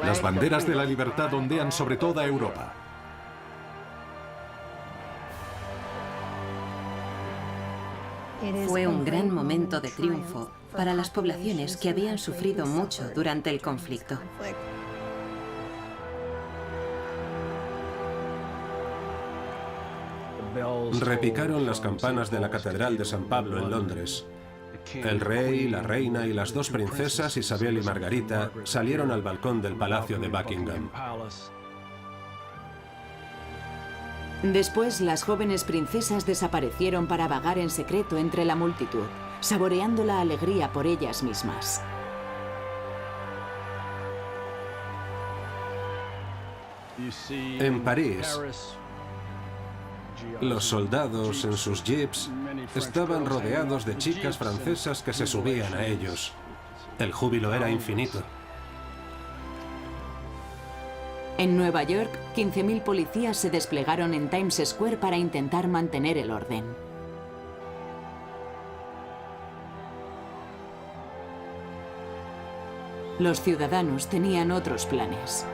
S6: Las banderas de la libertad ondean sobre toda Europa.
S5: Fue un gran momento de triunfo para las poblaciones que habían sufrido mucho durante el conflicto.
S2: Repicaron las campanas de la Catedral de San Pablo en Londres. El rey, la reina y las dos princesas, Isabel y Margarita, salieron al balcón del Palacio de Buckingham.
S1: Después, las jóvenes princesas desaparecieron para vagar en secreto entre la multitud, saboreando la alegría por ellas mismas.
S2: En París, los soldados en sus jeeps estaban rodeados de chicas francesas que se subían a ellos. El júbilo era infinito.
S1: En Nueva York, 15.000 policías se desplegaron en Times Square para intentar mantener el orden. Los ciudadanos tenían otros planes.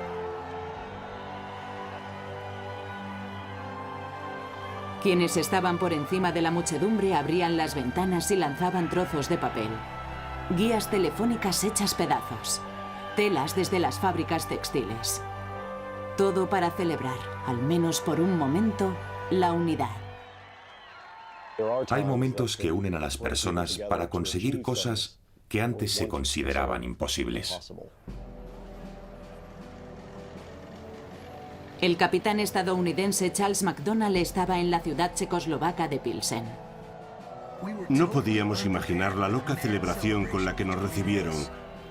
S1: Quienes estaban por encima de la muchedumbre abrían las ventanas y lanzaban trozos de papel. Guías telefónicas hechas pedazos. Telas desde las fábricas textiles. Todo para celebrar, al menos por un momento, la unidad.
S3: Hay momentos que unen a las personas para conseguir cosas que antes se consideraban imposibles.
S1: El capitán estadounidense Charles McDonnell estaba en la ciudad checoslovaca de Pilsen.
S4: No podíamos imaginar la loca celebración con la que nos recibieron.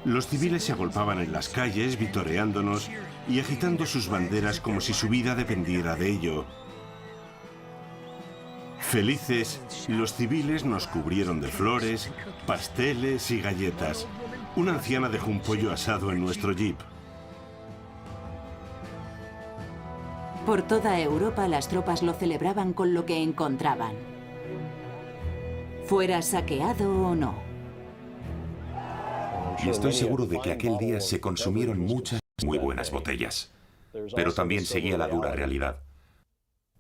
S4: Los civiles se agolpaban en las calles, vitoreándonos y agitando sus banderas como si su vida dependiera de ello. Felices, los civiles nos cubrieron de flores, pasteles y galletas. Una anciana dejó un pollo asado en nuestro jeep.
S1: Por toda Europa, las tropas lo celebraban con lo que encontraban. Fuera saqueado o no.
S3: Y estoy seguro de que aquel día se consumieron muchas muy buenas botellas. Pero también seguía la dura realidad.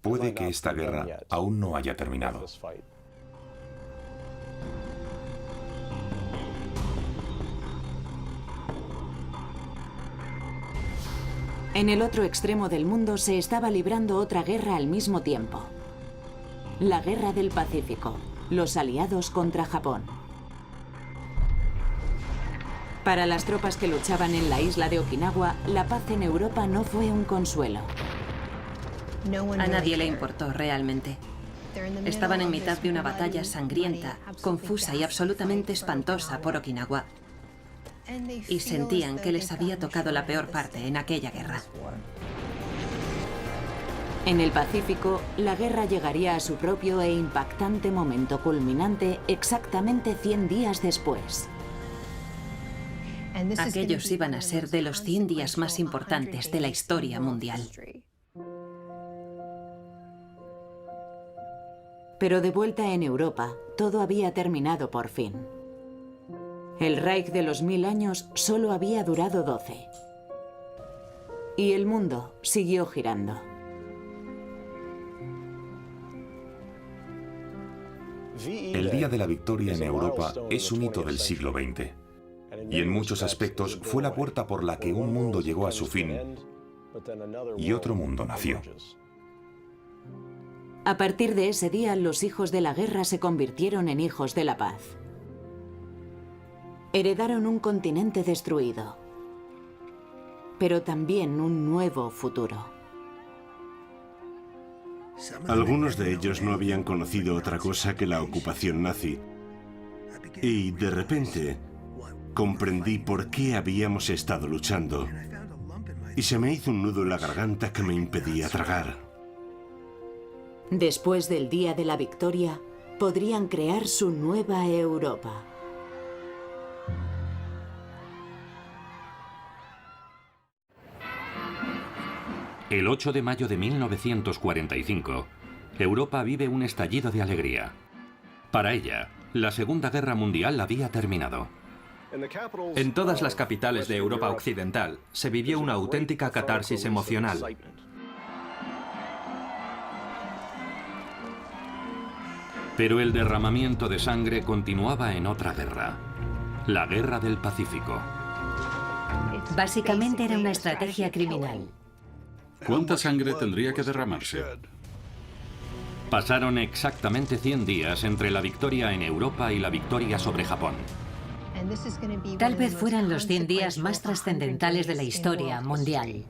S3: Puede que esta guerra aún no haya terminado.
S1: En el otro extremo del mundo se estaba librando otra guerra al mismo tiempo. La Guerra del Pacífico. Los aliados contra Japón. Para las tropas que luchaban en la isla de Okinawa, la paz en Europa no fue un consuelo.
S5: A nadie le importó realmente. Estaban en mitad de una batalla sangrienta, confusa y absolutamente espantosa por Okinawa. Y sentían que les había tocado la peor parte en aquella guerra.
S1: En el Pacífico, la guerra llegaría a su propio e impactante momento culminante exactamente 100 días después.
S5: Aquellos iban a ser de los 100 días más importantes de la historia mundial.
S1: Pero de vuelta en Europa, todo había terminado por fin. El Reich de los 1000 años solo había durado 12. Y el mundo siguió girando.
S3: El Día de la Victoria en Europa es un hito del siglo XX. Y en muchos aspectos fue la puerta por la que un mundo llegó a su fin y otro mundo nació.
S1: A partir de ese día, los hijos de la guerra se convirtieron en hijos de la paz. Heredaron un continente destruido, pero también un nuevo futuro.
S4: Algunos de ellos no habían conocido otra cosa que la ocupación nazi. Y de repente comprendí por qué habíamos estado luchando. Y se me hizo un nudo en la garganta que me impedía tragar.
S1: Después del Día de la Victoria, podrían crear su nueva Europa.
S7: El 8 de mayo de 1945, Europa vive un estallido de alegría. Para ella, la Segunda Guerra Mundial había terminado.
S8: En todas las capitales de Europa Occidental se vivió una auténtica catarsis emocional.
S7: Pero el derramamiento de sangre continuaba en otra guerra, la Guerra del Pacífico.
S5: Básicamente era una estrategia criminal.
S9: ¿Cuánta sangre tendría que derramarse?
S7: Pasaron exactamente 100 días entre la victoria en Europa y la victoria sobre Japón.
S5: Tal vez fueran los 100 días más trascendentales de la historia mundial.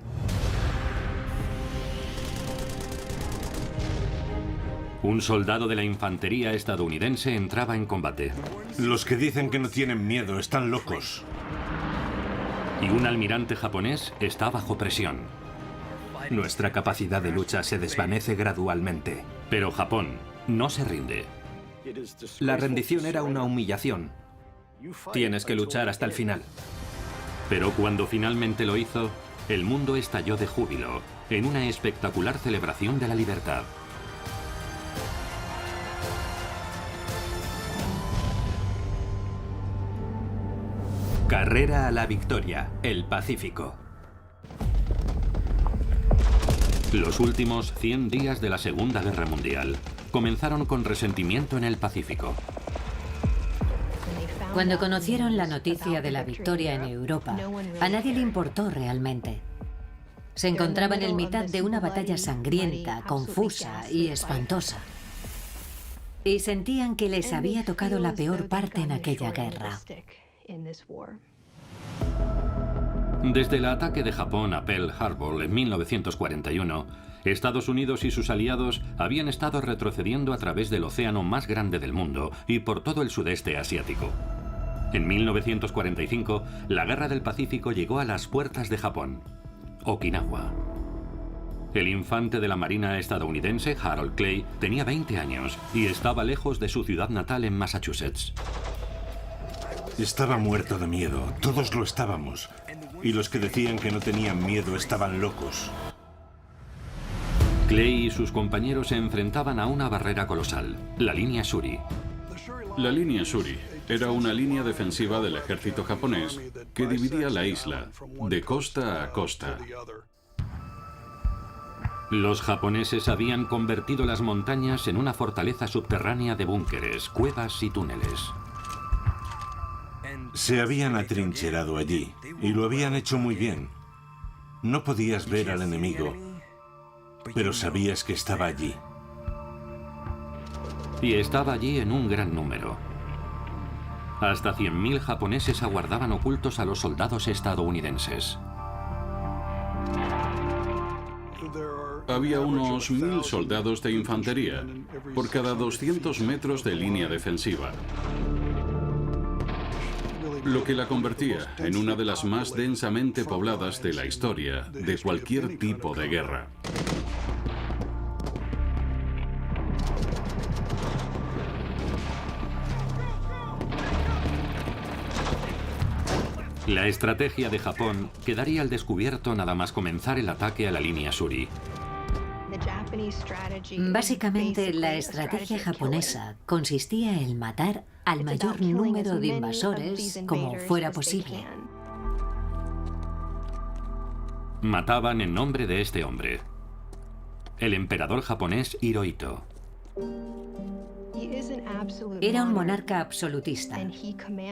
S7: Un soldado de la infantería estadounidense entraba en combate.
S4: Los que dicen que no tienen miedo están locos.
S7: Y un almirante japonés está bajo presión.
S8: Nuestra capacidad de lucha se desvanece gradualmente.
S7: Pero Japón no se rinde.
S8: La rendición era una humillación. Tienes que luchar hasta el final.
S7: Pero cuando finalmente lo hizo, el mundo estalló de júbilo en una espectacular celebración de la libertad.
S8: Carrera a la victoria, el Pacífico.
S7: Los últimos 100 días de la Segunda Guerra Mundial comenzaron con resentimiento en el Pacífico.
S5: Cuando conocieron la noticia de la victoria en Europa, a nadie le importó realmente. Se encontraban en mitad de una batalla sangrienta, confusa y espantosa. Y sentían que les había tocado la peor parte en aquella guerra.
S7: Desde el ataque de Japón a Pearl Harbor en 1941, Estados Unidos y sus aliados habían estado retrocediendo a través del océano más grande del mundo y por todo el sudeste asiático. En 1945, la Guerra del Pacífico llegó a las puertas de Japón, Okinawa. El infante de la Marina estadounidense, Harold Clay, tenía 20 años y estaba lejos de su ciudad natal en Massachusetts.
S4: Estaba muerto de miedo, todos lo estábamos. Y los que decían que no tenían miedo estaban locos.
S7: Clay y sus compañeros se enfrentaban a una barrera colosal, la línea Shuri.
S9: La línea Shuri era una línea defensiva del ejército japonés que dividía la isla de costa a costa.
S7: Los japoneses habían convertido las montañas en una fortaleza subterránea de búnkeres, cuevas y túneles.
S4: Se habían atrincherado allí, y lo habían hecho muy bien. No podías ver al enemigo, pero sabías que estaba allí.
S7: Y estaba allí en un gran número. Hasta 100.000 japoneses aguardaban ocultos a los soldados estadounidenses.
S9: Había unos 1.000 soldados de infantería por cada 200 metros de línea defensiva, lo que la convertía en una de las más densamente pobladas de la historia de cualquier tipo de guerra.
S7: La estrategia de Japón quedaría al descubierto nada más comenzar el ataque a la línea Shuri.
S5: Básicamente, la estrategia japonesa consistía en matar al mayor número de invasores como fuera posible.
S7: Mataban en nombre de este hombre, el emperador japonés Hirohito.
S10: Era un monarca absolutista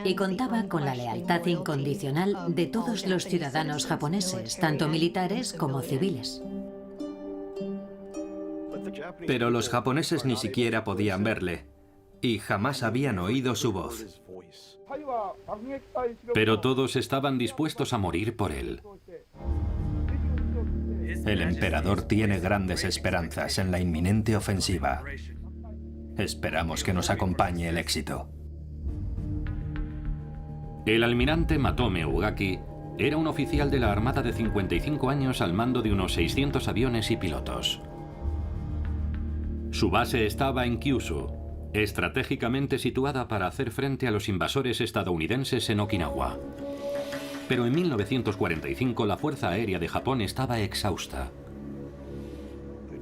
S10: y contaba con la lealtad incondicional de todos los ciudadanos japoneses, tanto militares como civiles.
S8: Pero los japoneses ni siquiera podían verle y jamás habían oído su voz.
S7: Pero todos estaban dispuestos a morir por él.
S8: El emperador tiene grandes esperanzas en la inminente ofensiva. Esperamos que nos acompañe el éxito.
S7: El almirante Matome Ugaki era un oficial de la Armada de 55 años al mando de unos 600 aviones y pilotos. Su base estaba en Kyushu, estratégicamente situada para hacer frente a los invasores estadounidenses en Okinawa. Pero en 1945 la Fuerza Aérea de Japón estaba exhausta.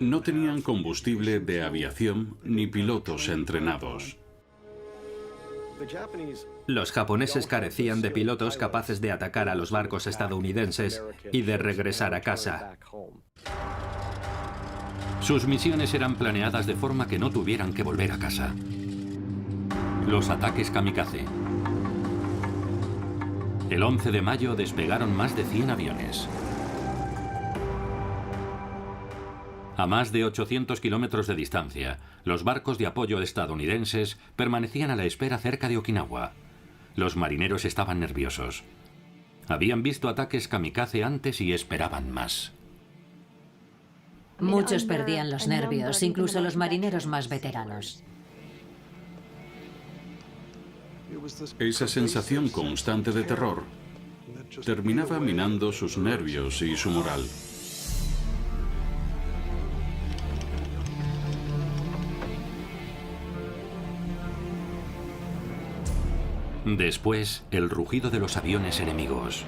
S9: No tenían combustible de aviación ni pilotos entrenados.
S8: Los japoneses carecían de pilotos capaces de atacar a los barcos estadounidenses y de regresar a casa.
S7: Sus misiones eran planeadas de forma que no tuvieran que volver a casa. Los ataques kamikaze. El 11 de mayo despegaron más de 100 aviones. A más de 800 kilómetros de distancia, los barcos de apoyo estadounidenses permanecían a la espera cerca de Okinawa. Los marineros estaban nerviosos. Habían visto ataques kamikaze antes y esperaban más.
S10: Muchos perdían los nervios, incluso los marineros más veteranos.
S9: Esa sensación constante de terror terminaba minando sus nervios y su moral.
S7: Después, el rugido de los aviones enemigos.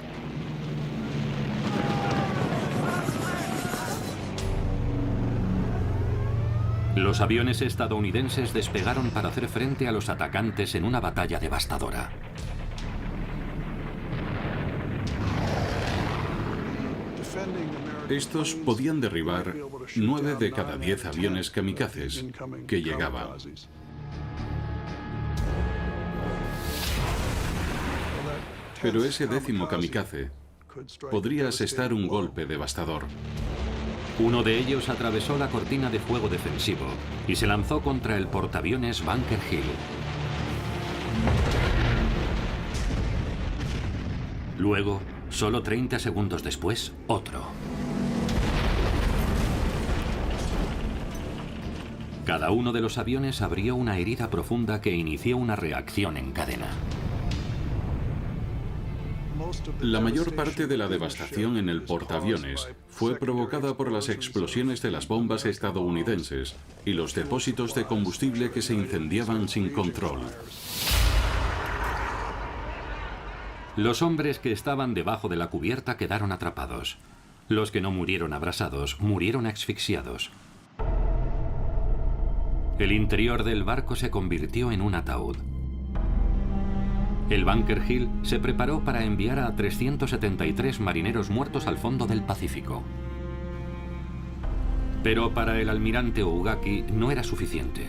S7: Los aviones estadounidenses despegaron para hacer frente a los atacantes en una batalla devastadora.
S9: Estos podían derribar 9 de cada 10 aviones kamikazes que llegaban. Pero ese 10º kamikaze podría asestar un golpe devastador.
S7: Uno de ellos atravesó la cortina de fuego defensivo y se lanzó contra el portaaviones Bunker Hill. Luego, solo 30 segundos después, otro. Cada uno de los aviones abrió una herida profunda que inició una reacción en cadena.
S9: La mayor parte de la devastación en el portaaviones fue provocada por las explosiones de las bombas estadounidenses y los depósitos de combustible que se incendiaban sin control.
S7: Los hombres que estaban debajo de la cubierta quedaron atrapados. Los que no murieron abrasados murieron asfixiados. El interior del barco se convirtió en un ataúd. El Bunker Hill se preparó para enviar a 373 marineros muertos al fondo del Pacífico. Pero para el almirante Ugaki no era suficiente.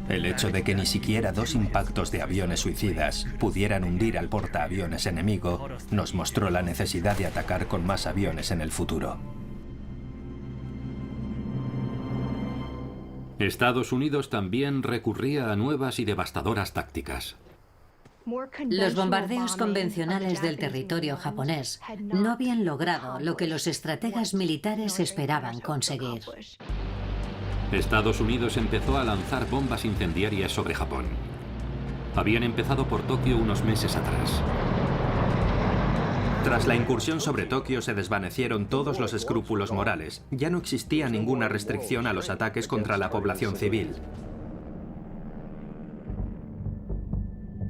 S8: El hecho de que ni siquiera 2 impactos de aviones suicidas pudieran hundir al portaaviones enemigo nos mostró la necesidad de atacar con más aviones en el futuro.
S7: Estados Unidos también recurría a nuevas y devastadoras tácticas.
S10: Los bombardeos convencionales del territorio japonés no habían logrado lo que los estrategas militares esperaban conseguir.
S7: Estados Unidos empezó a lanzar bombas incendiarias sobre Japón. Habían empezado por Tokio unos meses atrás.
S8: Tras la incursión sobre Tokio se desvanecieron todos los escrúpulos morales. Ya no existía ninguna restricción a los ataques contra la población civil.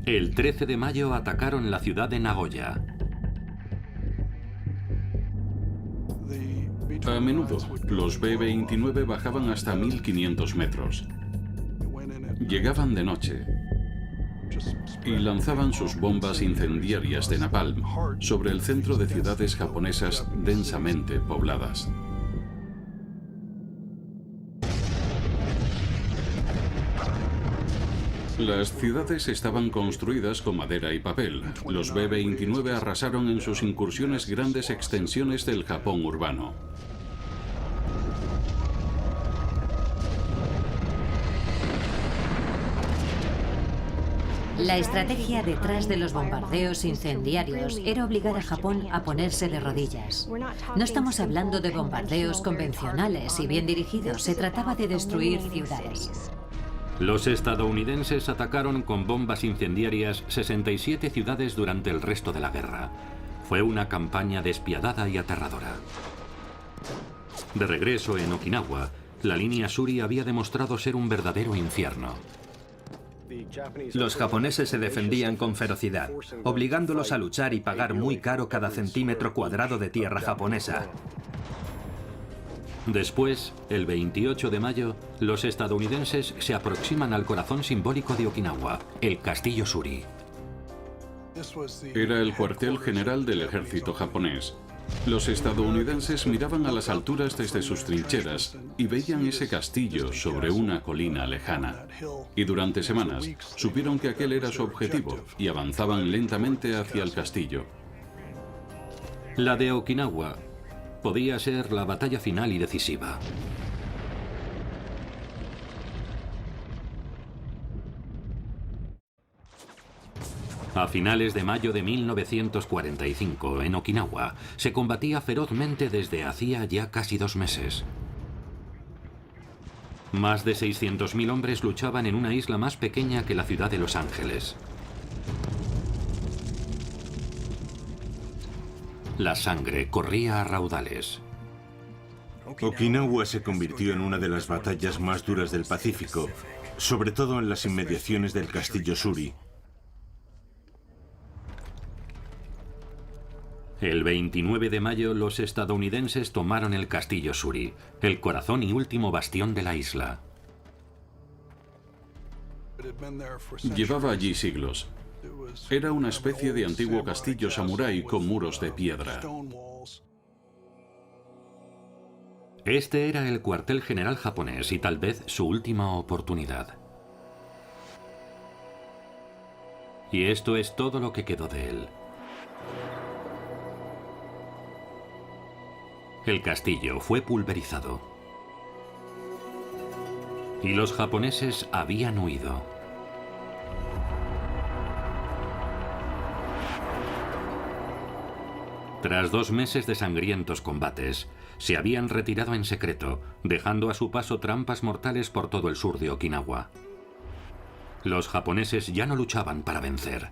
S7: El 13 de mayo atacaron la ciudad de Nagoya.
S9: A menudo, los B-29 bajaban hasta 1500 metros. Llegaban de noche y lanzaban sus bombas incendiarias de napalm sobre el centro de ciudades japonesas densamente pobladas. Las ciudades estaban construidas con madera y papel. Los B-29 arrasaron en sus incursiones grandes extensiones del Japón urbano.
S10: La estrategia detrás de los bombardeos incendiarios era obligar a Japón a ponerse de rodillas. No estamos hablando de bombardeos convencionales y bien dirigidos, se trataba de destruir ciudades.
S7: Los estadounidenses atacaron con bombas incendiarias 67 ciudades durante el resto de la guerra. Fue una campaña despiadada y aterradora. De regreso en Okinawa, la línea Suri había demostrado ser un verdadero infierno.
S8: Los japoneses se defendían con ferocidad, obligándolos a luchar y pagar muy caro cada centímetro cuadrado de tierra japonesa.
S7: Después, el 28 de mayo, los estadounidenses se aproximan al corazón simbólico de Okinawa, el Castillo Suri.
S9: Era el cuartel general del ejército japonés. Los estadounidenses miraban a las alturas desde sus trincheras y veían ese castillo sobre una colina lejana. Y durante semanas supieron que aquel era su objetivo y avanzaban lentamente hacia el castillo.
S7: La de Okinawa podía ser la batalla final y decisiva. A finales de mayo de 1945, en Okinawa, se combatía ferozmente desde hacía ya casi 2 meses. Más de 600.000 hombres luchaban en una isla más pequeña que la ciudad de Los Ángeles. La sangre corría a raudales.
S4: Okinawa se convirtió en una de las batallas más duras del Pacífico, sobre todo en las inmediaciones del Castillo Suri.
S7: El 29 de mayo, los estadounidenses tomaron el Castillo Suri, el corazón y último bastión de la isla.
S9: Llevaba allí siglos. Era una especie de antiguo castillo samurái con muros de piedra.
S7: Este era el cuartel general japonés y tal vez su última oportunidad. Y esto es todo lo que quedó de él. El castillo fue pulverizado. Y los japoneses habían huido. Tras 2 meses de sangrientos combates, se habían retirado en secreto, dejando a su paso trampas mortales por todo el sur de Okinawa. Los japoneses ya no luchaban para vencer.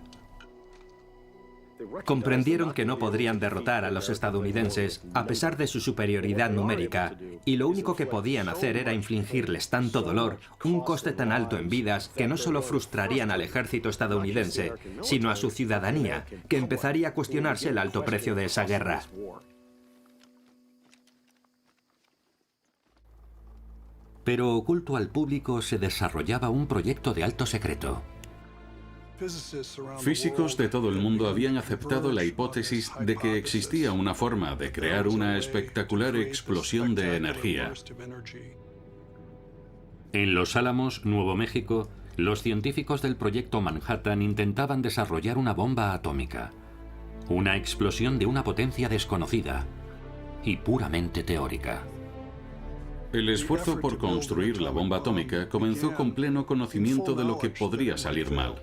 S8: Comprendieron que no podrían derrotar a los estadounidenses a pesar de su superioridad numérica, y lo único que podían hacer era infligirles tanto dolor, un coste tan alto en vidas, que no solo frustrarían al ejército estadounidense, sino a su ciudadanía, que empezaría a cuestionarse el alto precio de esa guerra.
S7: Pero oculto al público se desarrollaba un proyecto de alto secreto.
S9: Físicos de todo el mundo habían aceptado la hipótesis de que existía una forma de crear una espectacular explosión de energía.
S7: En Los Álamos, Nuevo México, los científicos del proyecto Manhattan intentaban desarrollar una bomba atómica. Una explosión de una potencia desconocida y puramente teórica.
S9: El esfuerzo por construir la bomba atómica comenzó con pleno conocimiento de lo que podría salir mal.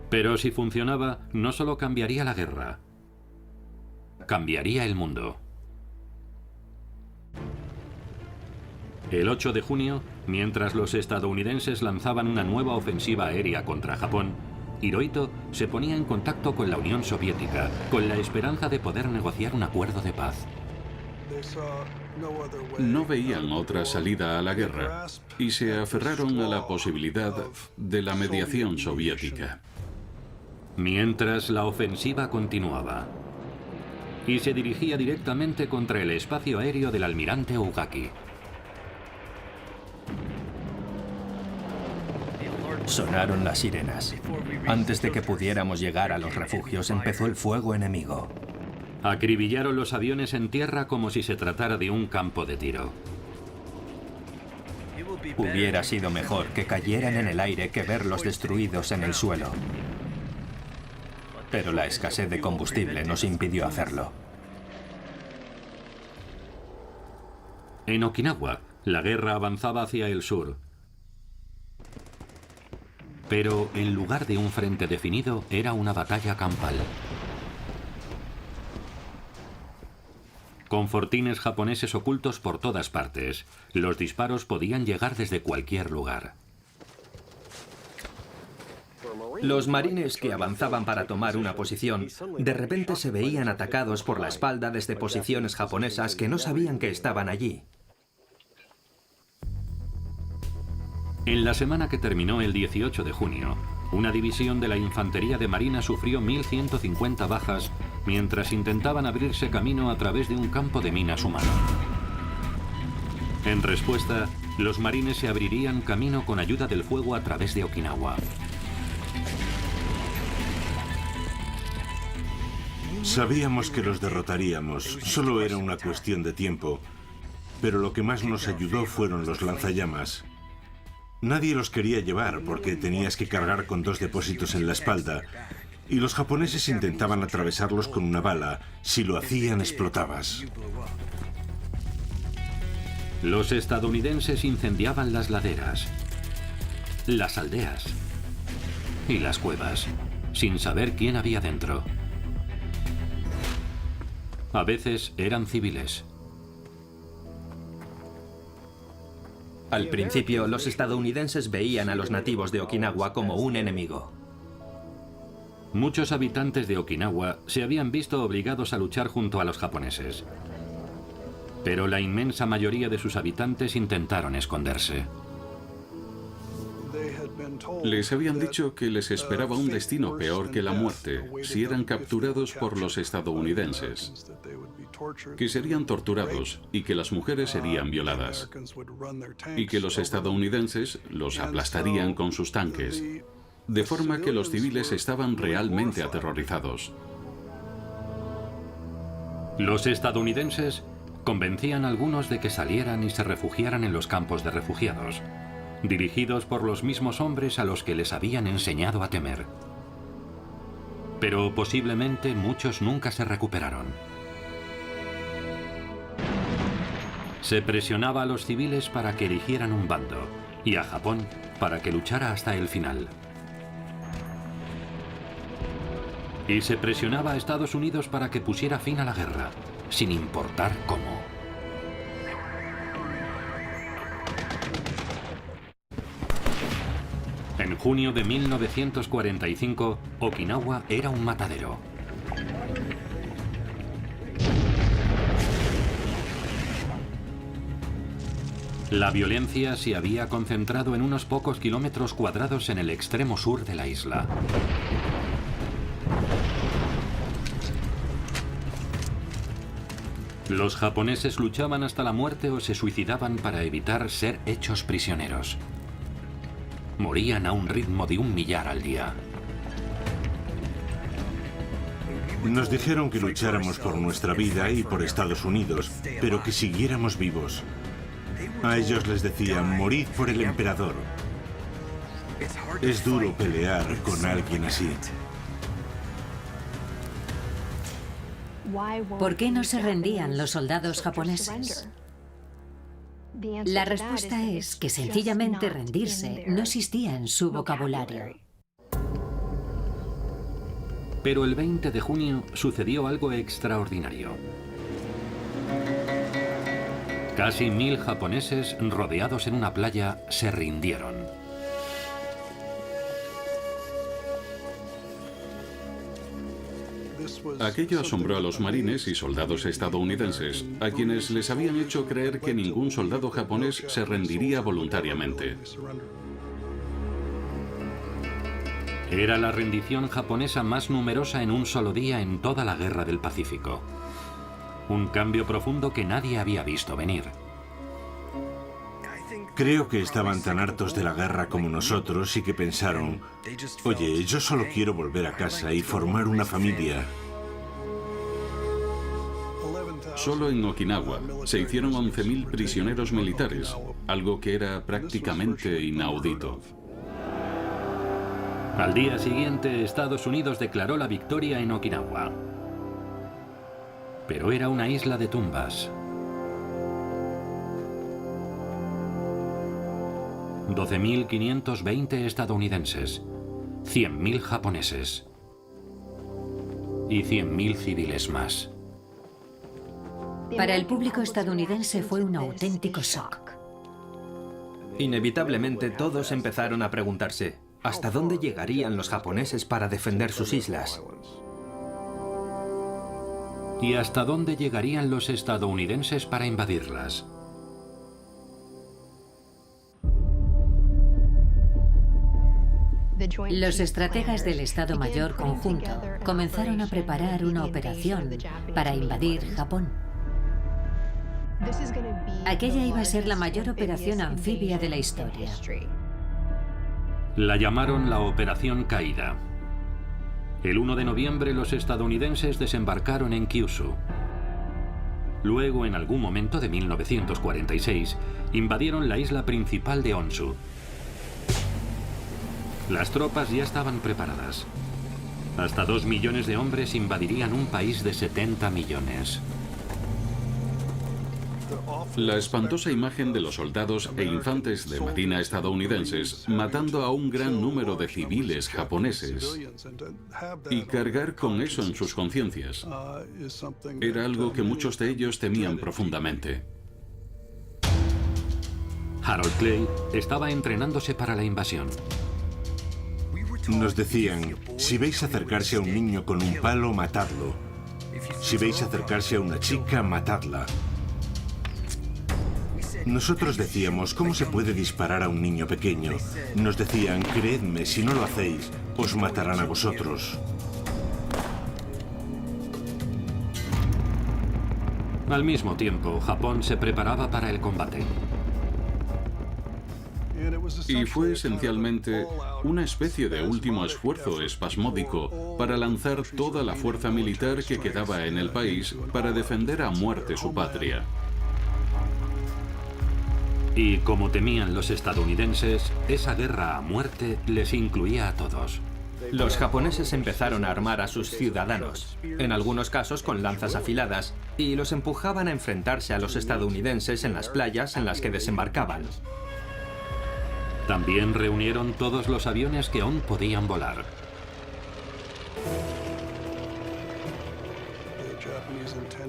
S7: Pero si funcionaba, no solo cambiaría la guerra, cambiaría el mundo. El 8 de junio, mientras los estadounidenses lanzaban una nueva ofensiva aérea contra Japón, Hirohito se ponía en contacto con la Unión Soviética, con la esperanza de poder negociar un acuerdo de paz.
S9: No veían otra salida a la guerra y se aferraron a la posibilidad de la mediación soviética.
S7: Mientras la ofensiva continuaba y se dirigía directamente contra el espacio aéreo del almirante Ugaki.
S8: Sonaron las sirenas. Antes de que pudiéramos llegar a los refugios, empezó el fuego enemigo.
S7: Acribillaron los aviones en tierra como si se tratara de un campo de tiro.
S8: Hubiera sido mejor que cayeran en el aire que verlos destruidos en el suelo. Pero la escasez de combustible nos impidió hacerlo.
S7: En Okinawa, la guerra avanzaba hacia el sur. Pero en lugar de un frente definido, era una batalla campal. Con fortines japoneses ocultos por todas partes, los disparos podían llegar desde cualquier lugar.
S8: Los marines que avanzaban para tomar una posición, de repente se veían atacados por la espalda desde posiciones japonesas que no sabían que estaban allí.
S7: En la semana que terminó el 18 de junio, una división de la Infantería de Marina sufrió 1.150 bajas mientras intentaban abrirse camino a través de un campo de minas humano. En respuesta, los marines se abrirían camino con ayuda del fuego a través de Okinawa.
S4: Sabíamos que los derrotaríamos, solo era una cuestión de tiempo, pero lo que más nos ayudó fueron los lanzallamas. Nadie los quería llevar porque tenías que cargar con 2 depósitos en la espalda y los japoneses intentaban atravesarlos con una bala. Si lo hacían, explotabas.
S7: Los estadounidenses incendiaban las laderas, las aldeas y las cuevas, sin saber quién había dentro. A veces eran civiles.
S8: Al principio, los estadounidenses veían a los nativos de Okinawa como un enemigo.
S7: Muchos habitantes de Okinawa se habían visto obligados a luchar junto a los japoneses. Pero la inmensa mayoría de sus habitantes intentaron esconderse.
S9: Les habían dicho que les esperaba un destino peor que la muerte si eran capturados por los estadounidenses, que serían torturados y que las mujeres serían violadas, y que los estadounidenses los aplastarían con sus tanques, de forma que los civiles estaban realmente aterrorizados.
S7: Los estadounidenses convencían a algunos de que salieran y se refugiaran en los campos de refugiados, dirigidos por los mismos hombres a los que les habían enseñado a temer. Pero posiblemente muchos nunca se recuperaron. Se presionaba a los civiles para que eligieran un bando y a Japón para que luchara hasta el final. Y se presionaba a Estados Unidos para que pusiera fin a la guerra, sin importar cómo. En junio de 1945, Okinawa era un matadero. La violencia se había concentrado en unos pocos kilómetros cuadrados en el extremo sur de la isla. Los japoneses luchaban hasta la muerte o se suicidaban para evitar ser hechos prisioneros. Morían a un ritmo de 1 millar al día.
S4: Nos dijeron que lucháramos por nuestra vida y por Estados Unidos, pero que siguiéramos vivos. A ellos les decían, morid por el emperador. Es duro pelear con alguien así.
S10: ¿Por qué no se rendían los soldados japoneses? La respuesta es que sencillamente rendirse no existía en su vocabulario.
S7: Pero el 20 de junio sucedió algo extraordinario. Casi 1000 japoneses rodeados en una playa se rindieron.
S9: Aquello asombró a los marines y soldados estadounidenses, a quienes les habían hecho creer que ningún soldado japonés se rendiría voluntariamente.
S7: Era la rendición japonesa más numerosa en un solo día en toda la Guerra del Pacífico. Un cambio profundo que nadie había visto venir.
S4: Creo que estaban tan hartos de la guerra como nosotros y que pensaron, oye, yo solo quiero volver a casa y formar una familia.
S9: Solo en Okinawa se hicieron 11.000 prisioneros militares, algo que era prácticamente inaudito.
S7: Al día siguiente, Estados Unidos declaró la victoria en Okinawa. Pero era una isla de tumbas. 12.520 estadounidenses, 100.000 japoneses y 100.000 civiles más.
S10: Para el público estadounidense fue un auténtico shock.
S8: Inevitablemente todos empezaron a preguntarse, ¿hasta dónde llegarían los japoneses para defender sus islas?
S7: ¿Y hasta dónde llegarían los estadounidenses para invadirlas?
S10: Los estrategas del Estado Mayor Conjunto comenzaron a preparar una operación para invadir Japón. Aquella iba a ser la mayor operación anfibia de la historia.
S7: La llamaron la Operación Caída. El 1 de noviembre los estadounidenses desembarcaron en Kyushu. Luego, en algún momento de 1946, invadieron la isla principal de Honshu. Las tropas ya estaban preparadas. Hasta 2 millones de hombres invadirían un país de 70 millones.
S9: La espantosa imagen de los soldados e infantes de marina estadounidenses matando a un gran número de civiles japoneses y cargar con eso en sus conciencias era algo que muchos de ellos temían profundamente.
S7: Harold Clay estaba entrenándose para la invasión.
S4: Nos decían, si veis acercarse a un niño con un palo, matadlo. Si veis acercarse a una chica, matadla. Nosotros decíamos, ¿cómo se puede disparar a un niño pequeño? Nos decían, creedme, si no lo hacéis, os matarán a vosotros.
S7: Al mismo tiempo, Japón se preparaba para el combate.
S9: Y fue esencialmente una especie de último esfuerzo espasmódico para lanzar toda la fuerza militar que quedaba en el país para defender a muerte su patria.
S7: Y como temían los estadounidenses, esa guerra a muerte les incluía a todos.
S8: Los japoneses empezaron a armar a sus ciudadanos, en algunos casos con lanzas afiladas, y los empujaban a enfrentarse a los estadounidenses en las playas en las que desembarcaban.
S7: También reunieron todos los aviones que aún podían volar.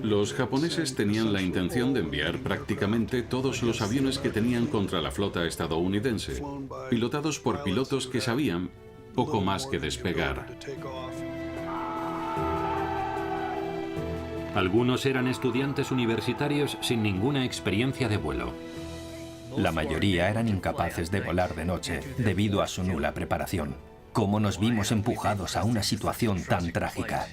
S9: Los japoneses tenían la intención de enviar prácticamente todos los aviones que tenían contra la flota estadounidense, pilotados por pilotos que sabían poco más que despegar.
S7: Algunos eran estudiantes universitarios sin ninguna experiencia de vuelo.
S8: La mayoría eran incapaces de volar de noche debido a su nula preparación. ¿Cómo nos vimos empujados a una situación tan trágica?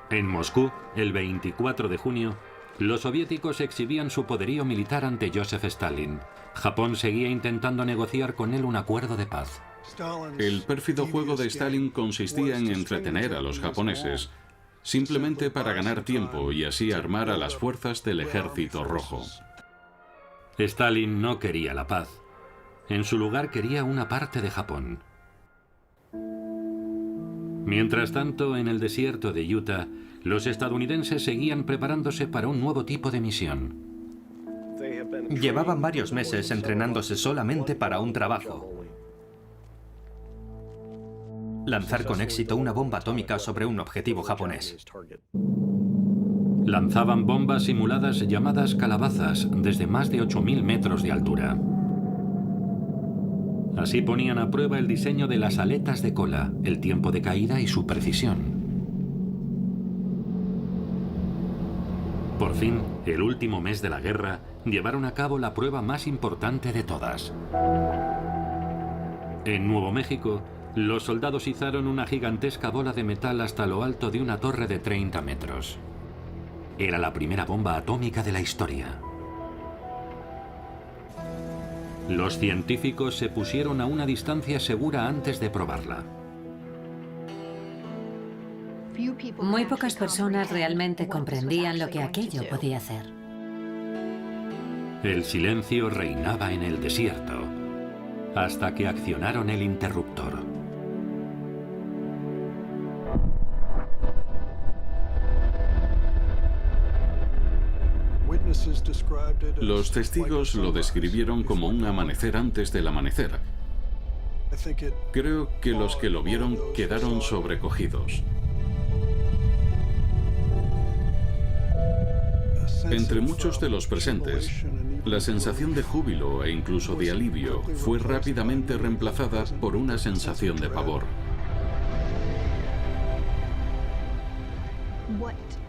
S7: En Moscú, el 24 de junio, los soviéticos exhibían su poderío militar ante Joseph Stalin. Japón seguía intentando negociar con él un acuerdo de paz.
S9: El pérfido juego de Stalin consistía en entretener a los japoneses, simplemente para ganar tiempo y así armar a las fuerzas del Ejército Rojo.
S7: Stalin no quería la paz. En su lugar quería una parte de Japón. Mientras tanto, en el desierto de Utah, los estadounidenses seguían preparándose para un nuevo tipo de misión.
S8: Llevaban varios meses entrenándose solamente para un trabajo: lanzar con éxito una bomba atómica sobre un objetivo japonés.
S7: Lanzaban bombas simuladas llamadas calabazas desde más de 8.000 metros de altura. Así ponían a prueba el diseño de las aletas de cola, el tiempo de caída y su precisión. Por fin, el último mes de la guerra, llevaron a cabo la prueba más importante de todas. En Nuevo México, los soldados izaron una gigantesca bola de metal hasta lo alto de una torre de 30 metros. Era la primera bomba atómica de la historia. Los científicos se pusieron a una distancia segura antes de probarla.
S10: Muy pocas personas realmente comprendían lo que aquello podía hacer.
S7: El silencio reinaba en el desierto, hasta que accionaron el interruptor.
S9: Los testigos lo describieron como un amanecer antes del amanecer. Creo que los que lo vieron quedaron sobrecogidos. Entre muchos de los presentes, la sensación de júbilo e incluso de alivio fue rápidamente reemplazada por una sensación de pavor.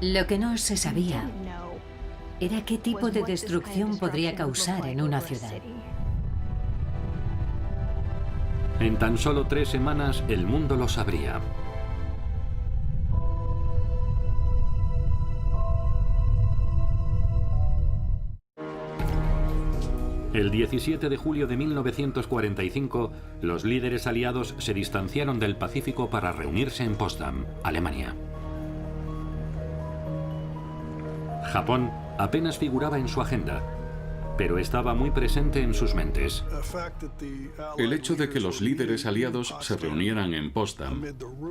S10: Lo que no se sabía era qué tipo de destrucción podría causar en una ciudad.
S7: En tan solo 3 semanas, el mundo lo sabría. El 17 de julio de 1945, los líderes aliados se distanciaron del Pacífico para reunirse en Potsdam, Alemania. Japón apenas figuraba en su agenda, pero estaba muy presente en sus mentes.
S9: El hecho de que los líderes aliados se reunieran en Potsdam,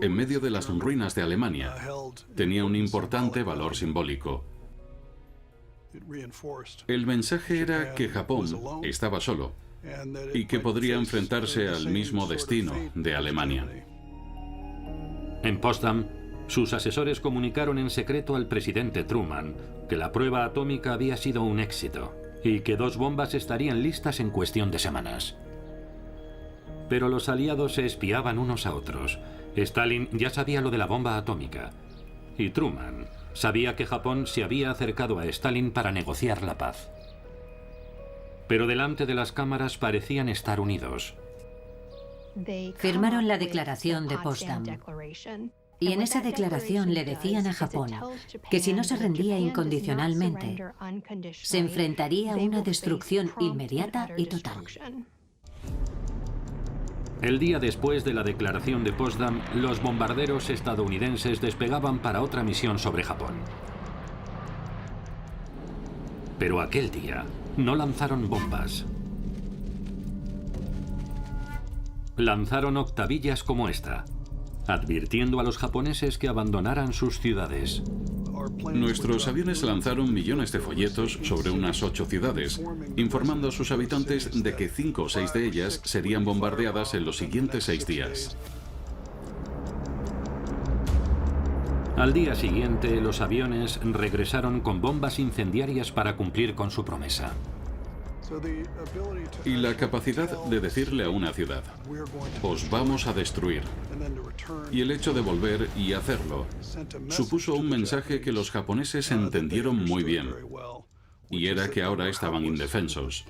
S9: en medio de las ruinas de Alemania, tenía un importante valor simbólico. El mensaje era que Japón estaba solo y que podría enfrentarse al mismo destino de Alemania.
S7: En Potsdam, sus asesores comunicaron en secreto al presidente Truman que la prueba atómica había sido un éxito y que 2 bombas estarían listas en cuestión de semanas. Pero los aliados se espiaban unos a otros. Stalin ya sabía lo de la bomba atómica y Truman sabía que Japón se había acercado a Stalin para negociar la paz. Pero delante de las cámaras parecían estar unidos.
S10: Firmaron la declaración de Potsdam. Y en esa declaración le decían a Japón que si no se rendía incondicionalmente, se enfrentaría a una destrucción inmediata y total.
S7: El día después de la declaración de Potsdam, los bombarderos estadounidenses despegaban para otra misión sobre Japón. Pero aquel día no lanzaron bombas. Lanzaron octavillas como esta, advirtiendo a los japoneses que abandonaran sus ciudades.
S9: Nuestros aviones lanzaron millones de folletos sobre unas 8 ciudades, informando a sus habitantes de que 5 o 6 de ellas serían bombardeadas en los siguientes 6 días.
S7: Al día siguiente, los aviones regresaron con bombas incendiarias para cumplir con su promesa.
S9: Y la capacidad de decirle a una ciudad, os vamos a destruir, y el hecho de volver y hacerlo, supuso un mensaje que los japoneses entendieron muy bien, y era que ahora estaban indefensos.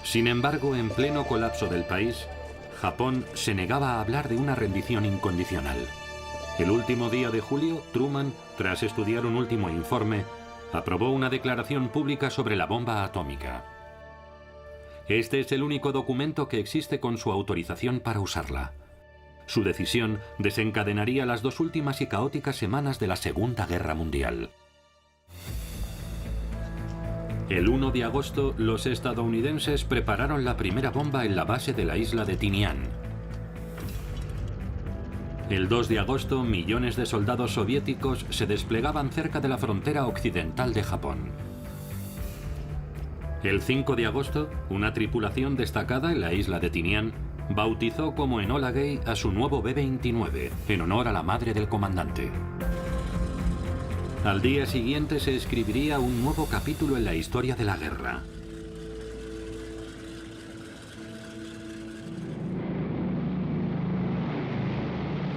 S7: Sin embargo, en pleno colapso del país, Japón se negaba a hablar de una rendición incondicional. El último día de julio, Truman, tras estudiar un último informe, aprobó una declaración pública sobre la bomba atómica. Este es el único documento que existe con su autorización para usarla. Su decisión desencadenaría las 2 últimas y caóticas semanas de la Segunda Guerra Mundial. El 1 de agosto, los estadounidenses prepararon la primera bomba en la base de la isla de Tinian. El 2 de agosto, millones de soldados soviéticos se desplegaban cerca de la frontera occidental de Japón. El 5 de agosto, una tripulación destacada en la isla de Tinian bautizó como Enola Gay a su nuevo B-29, en honor a la madre del comandante. Al día siguiente se escribiría un nuevo capítulo en la historia de la guerra.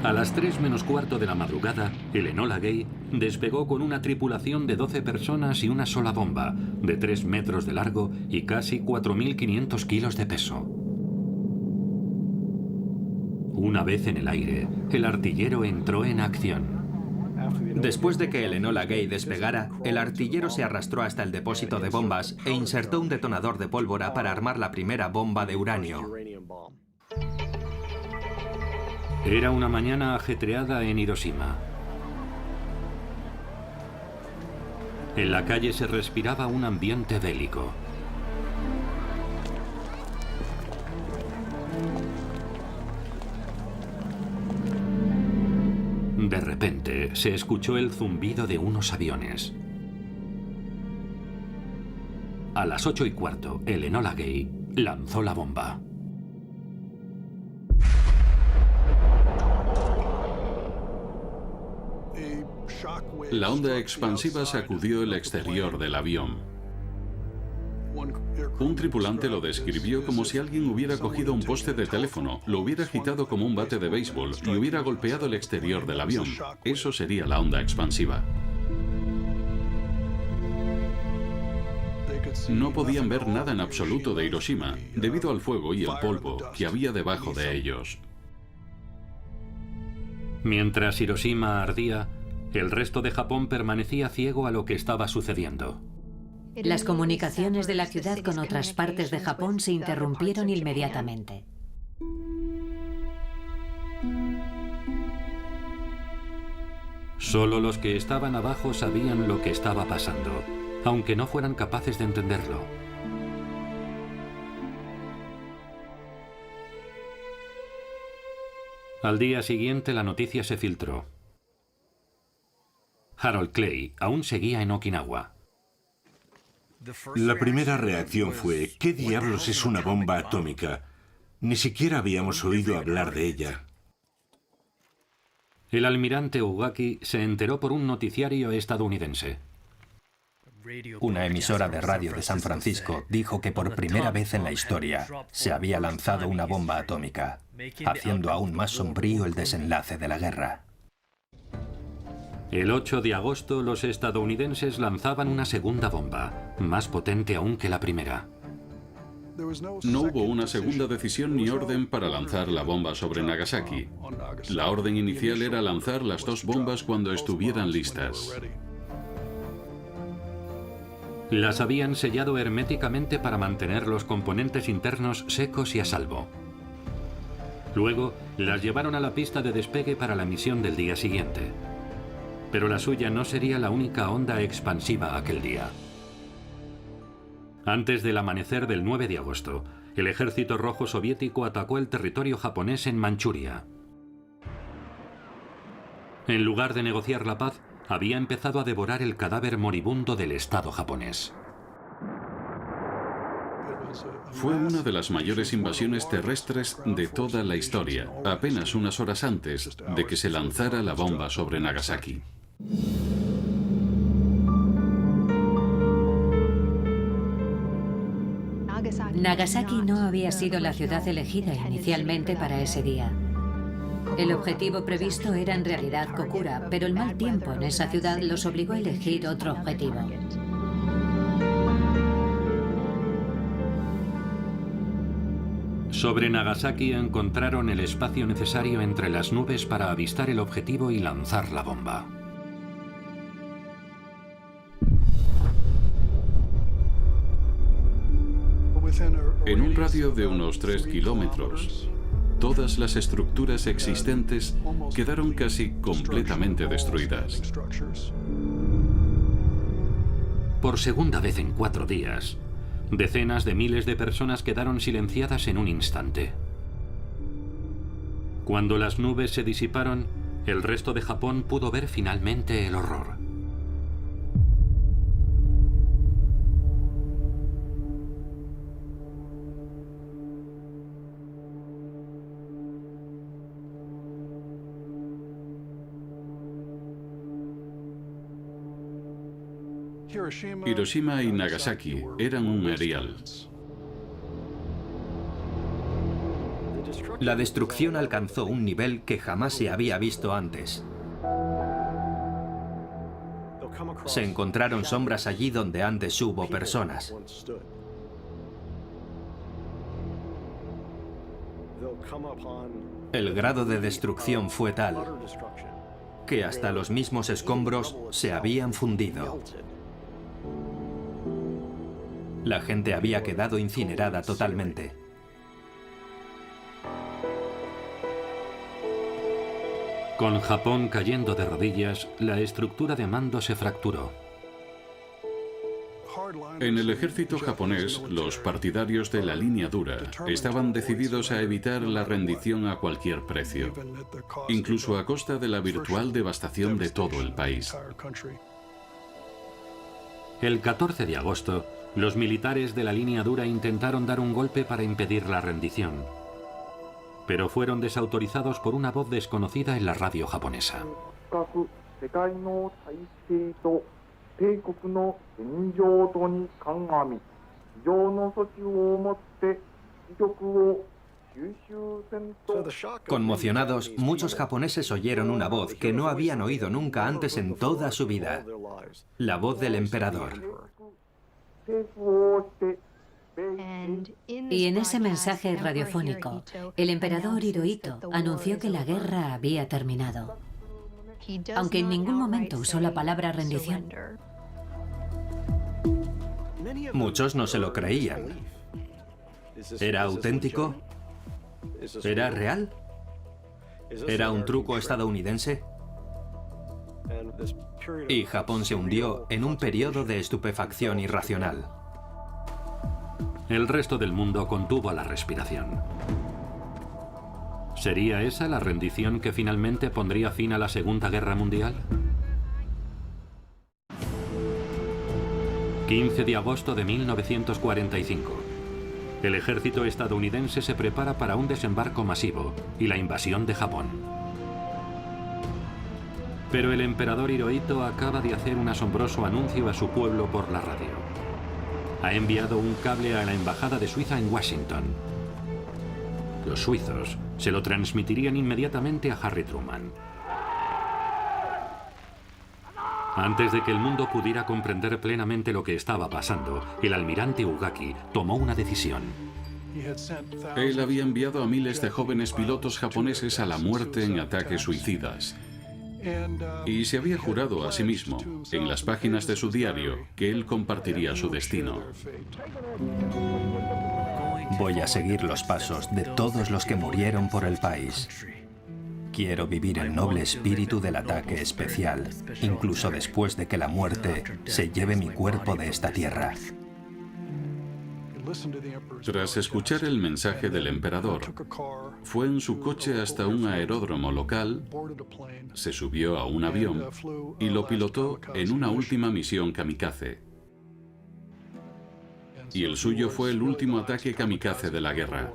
S7: A las 3 menos cuarto de la madrugada, el Enola Gay despegó con una tripulación de 12 personas y una sola bomba, de 3 metros de largo y casi 4.500 kilos de peso. Una vez en el aire, el artillero entró en acción.
S8: Después de que el Enola Gay despegara, el artillero se arrastró hasta el depósito de bombas e insertó un detonador de pólvora para armar la primera bomba de uranio.
S7: Era una mañana ajetreada en Hiroshima. En la calle se respiraba un ambiente bélico. De repente, se escuchó el zumbido de unos aviones. A las 8:15, el Enola Gay lanzó la bomba.
S9: La onda expansiva sacudió el exterior del avión. Un tripulante lo describió como si alguien hubiera cogido un poste de teléfono, lo hubiera agitado como un bate de béisbol y hubiera golpeado el exterior del avión. Eso sería la onda expansiva. No podían ver nada en absoluto de Hiroshima, debido al fuego y el polvo que había debajo de ellos.
S7: Mientras Hiroshima ardía, el resto de Japón permanecía ciego a lo que estaba sucediendo.
S10: Las comunicaciones de la ciudad con otras partes de Japón se interrumpieron inmediatamente.
S7: Solo los que estaban abajo sabían lo que estaba pasando, aunque no fueran capaces de entenderlo. Al día siguiente la noticia se filtró. Harold Clay aún seguía en Okinawa.
S4: La primera reacción fue: ¿qué diablos es una bomba atómica? Ni siquiera habíamos oído hablar de ella.
S7: El almirante Ugaki se enteró por un noticiario estadounidense.
S8: Una emisora de radio de San Francisco dijo que por primera vez en la historia se había lanzado una bomba atómica, haciendo aún más sombrío el desenlace de la guerra.
S7: El 8 de agosto los estadounidenses lanzaban una segunda bomba, más potente aún que la primera.
S9: No hubo una segunda decisión ni orden para lanzar la bomba sobre Nagasaki. La orden inicial era lanzar las dos bombas cuando estuvieran listas.
S7: Las habían sellado herméticamente para mantener los componentes internos secos y a salvo. Luego, las llevaron a la pista de despegue para la misión del día siguiente. Pero la suya no sería la única onda expansiva aquel día. Antes del amanecer del 9 de agosto, el ejército rojo soviético atacó el territorio japonés en Manchuria. En lugar de negociar la paz, había empezado a devorar el cadáver moribundo del Estado japonés.
S9: Fue una de las mayores invasiones terrestres de toda la historia, apenas unas horas antes de que se lanzara la bomba sobre Nagasaki.
S10: Nagasaki no había sido la ciudad elegida inicialmente para ese día. El objetivo previsto era en realidad Kokura, pero el mal tiempo en esa ciudad los obligó a elegir otro objetivo.
S7: Sobre Nagasaki encontraron el espacio necesario entre las nubes para avistar el objetivo y lanzar la bomba.
S9: En un radio de unos 3 kilómetros, todas las estructuras existentes quedaron casi completamente destruidas.
S7: Por segunda vez en 4 días, decenas de miles de personas quedaron silenciadas en un instante. Cuando las nubes se disiparon, el resto de Japón pudo ver finalmente el horror.
S9: Hiroshima y Nagasaki eran un erial.
S8: La destrucción alcanzó un nivel que jamás se había visto antes. Se encontraron sombras allí donde antes hubo personas. El grado de destrucción fue tal que hasta los mismos escombros se habían fundido. La gente había quedado incinerada totalmente.
S7: Con Japón cayendo de rodillas, la estructura de mando se fracturó.
S9: En el ejército japonés, los partidarios de la línea dura estaban decididos a evitar la rendición a cualquier precio, incluso a costa de la virtual devastación de todo el país.
S7: El 14 de agosto, los militares de la línea dura intentaron dar un golpe para impedir la rendición, pero fueron desautorizados por una voz desconocida en la radio japonesa.
S8: Conmocionados, muchos japoneses oyeron una voz que no habían oído nunca antes en toda su vida. La voz del emperador.
S10: Y en ese mensaje radiofónico, el emperador Hirohito anunció que la guerra había terminado, aunque en ningún momento usó la palabra rendición.
S8: Muchos no se lo creían. ¿Era auténtico? ¿Era real? ¿Era un truco estadounidense? Y Japón se hundió en un periodo de estupefacción irracional.
S7: El resto del mundo contuvo la respiración. ¿Sería esa la rendición que finalmente pondría fin a la Segunda Guerra Mundial? 15 de agosto de 1945. El ejército estadounidense se prepara para un desembarco masivo y la invasión de Japón. Pero el emperador Hirohito acaba de hacer un asombroso anuncio a su pueblo por la radio. Ha enviado un cable a la embajada de Suiza en Washington. Los suizos se lo transmitirían inmediatamente a Harry Truman. Antes de que el mundo pudiera comprender plenamente lo que estaba pasando, el almirante Ugaki tomó una decisión.
S9: Él había enviado a miles de jóvenes pilotos japoneses a la muerte en ataques suicidas. Y se había jurado a sí mismo, en las páginas de su diario, que él compartiría su destino.
S8: Voy a seguir los pasos de todos los que murieron por el país. Quiero vivir el noble espíritu del ataque especial, incluso después de que la muerte se lleve mi cuerpo de esta tierra.
S9: Tras escuchar el mensaje del emperador, fue en su coche hasta un aeródromo local, se subió a un avión y lo pilotó en una última misión kamikaze. Y el suyo fue el último ataque kamikaze de la guerra.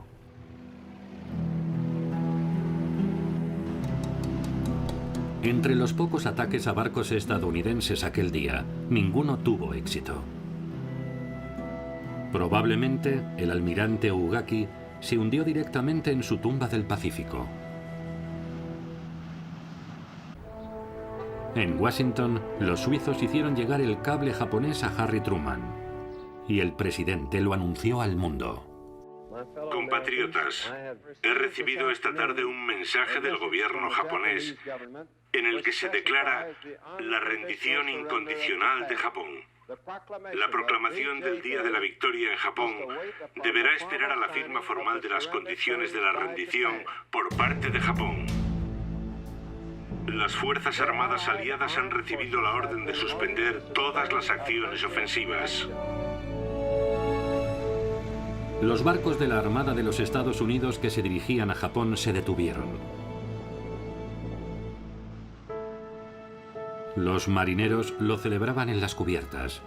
S7: Entre los pocos ataques a barcos estadounidenses aquel día, ninguno tuvo éxito. Probablemente el almirante Ugaki se hundió directamente en su tumba del Pacífico. En Washington, los suizos hicieron llegar el cable japonés a Harry Truman, y el presidente lo anunció al mundo.
S11: Compatriotas, he recibido esta tarde un mensaje del gobierno japonés en el que se declara la rendición incondicional de Japón. La proclamación del Día de la Victoria en Japón deberá esperar a la firma formal de las condiciones de la rendición por parte de Japón. Las Fuerzas Armadas aliadas han recibido la orden de suspender todas las acciones ofensivas.
S7: Los barcos de la Armada de los Estados Unidos que se dirigían a Japón se detuvieron. Los marineros lo celebraban en las cubiertas.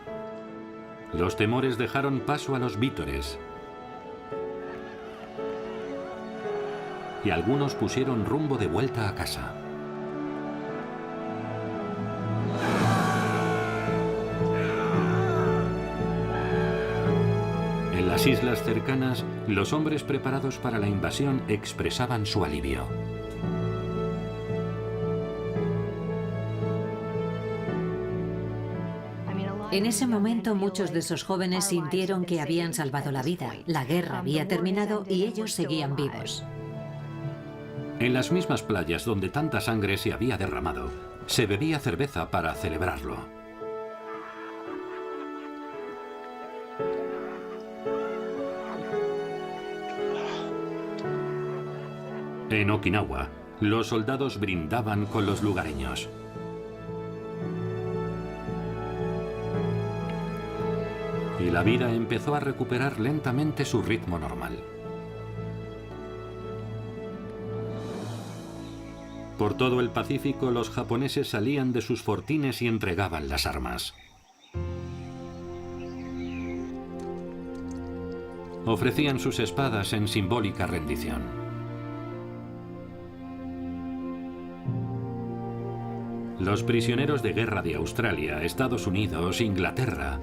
S7: Los temores dejaron paso a los vítores. Y algunos pusieron rumbo de vuelta a casa. En las islas cercanas, los hombres preparados para la invasión expresaban su alivio.
S10: En ese momento muchos de esos jóvenes sintieron que habían salvado la vida. La guerra había terminado y ellos seguían vivos.
S7: En las mismas playas donde tanta sangre se había derramado, se bebía cerveza para celebrarlo. En Okinawa, Los soldados brindaban con los lugareños. Y la vida empezó a recuperar lentamente su ritmo normal. Por todo el Pacífico, los japoneses salían de sus fortines y entregaban las armas. Ofrecían sus espadas en simbólica rendición. Los prisioneros de guerra de Australia, Estados Unidos, Inglaterra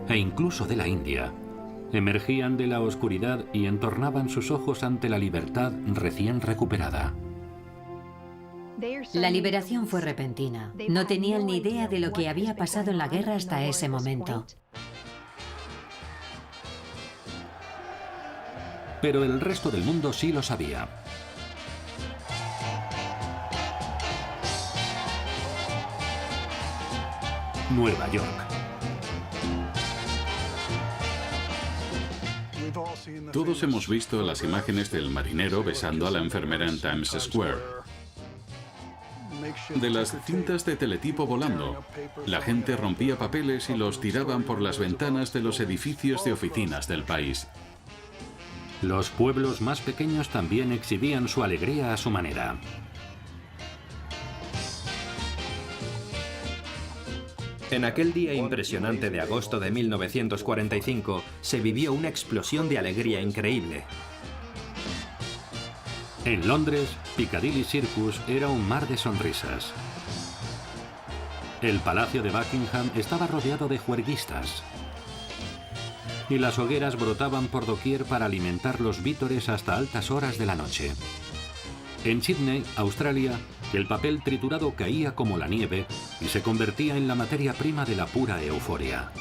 S7: e incluso de la India emergían de la oscuridad y entornaban sus ojos ante la libertad recién recuperada.
S10: La liberación fue repentina. No tenían ni idea de lo que había pasado en la guerra hasta ese momento.
S7: Pero el resto del mundo sí lo sabía. Nueva York.
S9: Todos hemos visto las imágenes del marinero besando a la enfermera en Times Square. De las cintas de teletipo volando. La gente rompía papeles y los tiraban por las ventanas de los edificios de oficinas del país.
S7: Los pueblos más pequeños también exhibían su alegría a su manera.
S8: En aquel día impresionante de agosto de 1945 se vivió una explosión de alegría increíble.
S7: En Londres, Piccadilly Circus era un mar de sonrisas. El Palacio de Buckingham estaba rodeado de juerguistas. Y las hogueras brotaban por doquier para alimentar los vítores hasta altas horas de la noche. En Sydney, Australia, el papel triturado caía como la nieve y se convertía en la materia prima de la pura euforia.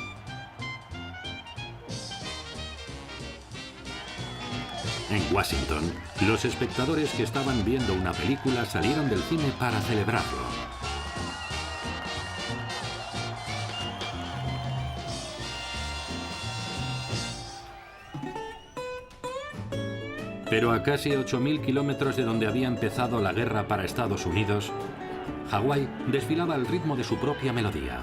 S7: En Washington, los espectadores que estaban viendo una película salieron del cine para celebrarlo. Pero a casi 8.000 kilómetros de donde había empezado la guerra para Estados Unidos, Hawái desfilaba al ritmo de su propia melodía.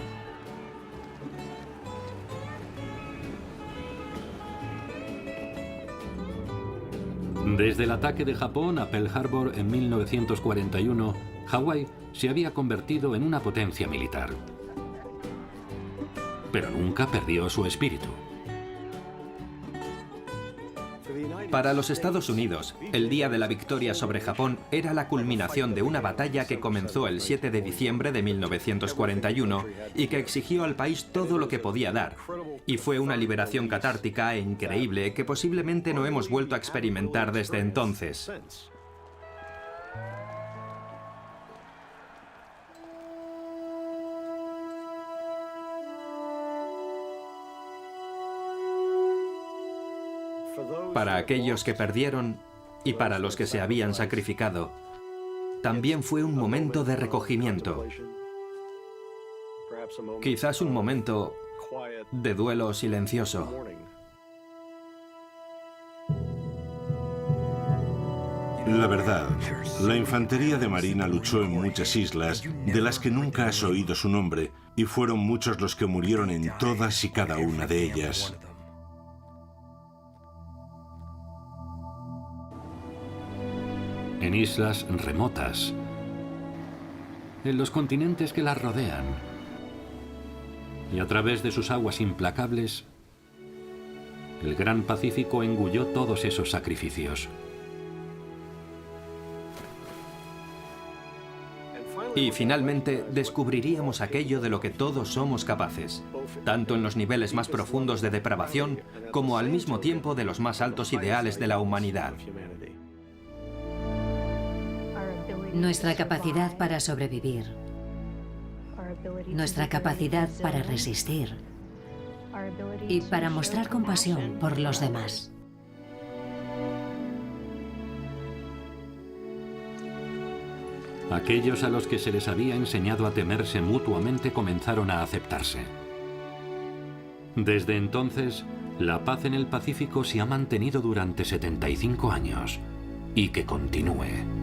S7: Desde el ataque de Japón a Pearl Harbor en 1941, Hawái se había convertido en una potencia militar. Pero nunca perdió su espíritu.
S8: Para los Estados Unidos, el día de la victoria sobre Japón era la culminación de una batalla que comenzó el 7 de diciembre de 1941 y que exigió al país todo lo que podía dar. Y fue una liberación catártica e increíble que posiblemente no hemos vuelto a experimentar desde entonces. Para aquellos que perdieron y para los que se habían sacrificado, también fue un momento de recogimiento. Quizás un momento de duelo silencioso.
S4: La verdad, la infantería de marina luchó en muchas islas de las que nunca has oído su nombre, y fueron muchos los que murieron en todas y cada una de ellas.
S7: En islas remotas, en los continentes que las rodean, y a través de sus aguas implacables, el Gran Pacífico engulló todos esos sacrificios.
S8: Y finalmente descubriríamos aquello de lo que todos somos capaces, tanto en los niveles más profundos de depravación como al mismo tiempo de los más altos ideales de la humanidad.
S10: Nuestra capacidad para sobrevivir, nuestra capacidad para resistir y para mostrar compasión por los demás.
S7: Aquellos a los que se les había enseñado a temerse mutuamente comenzaron a aceptarse. Desde entonces, la paz en el Pacífico se ha mantenido durante 75 años y que continúe.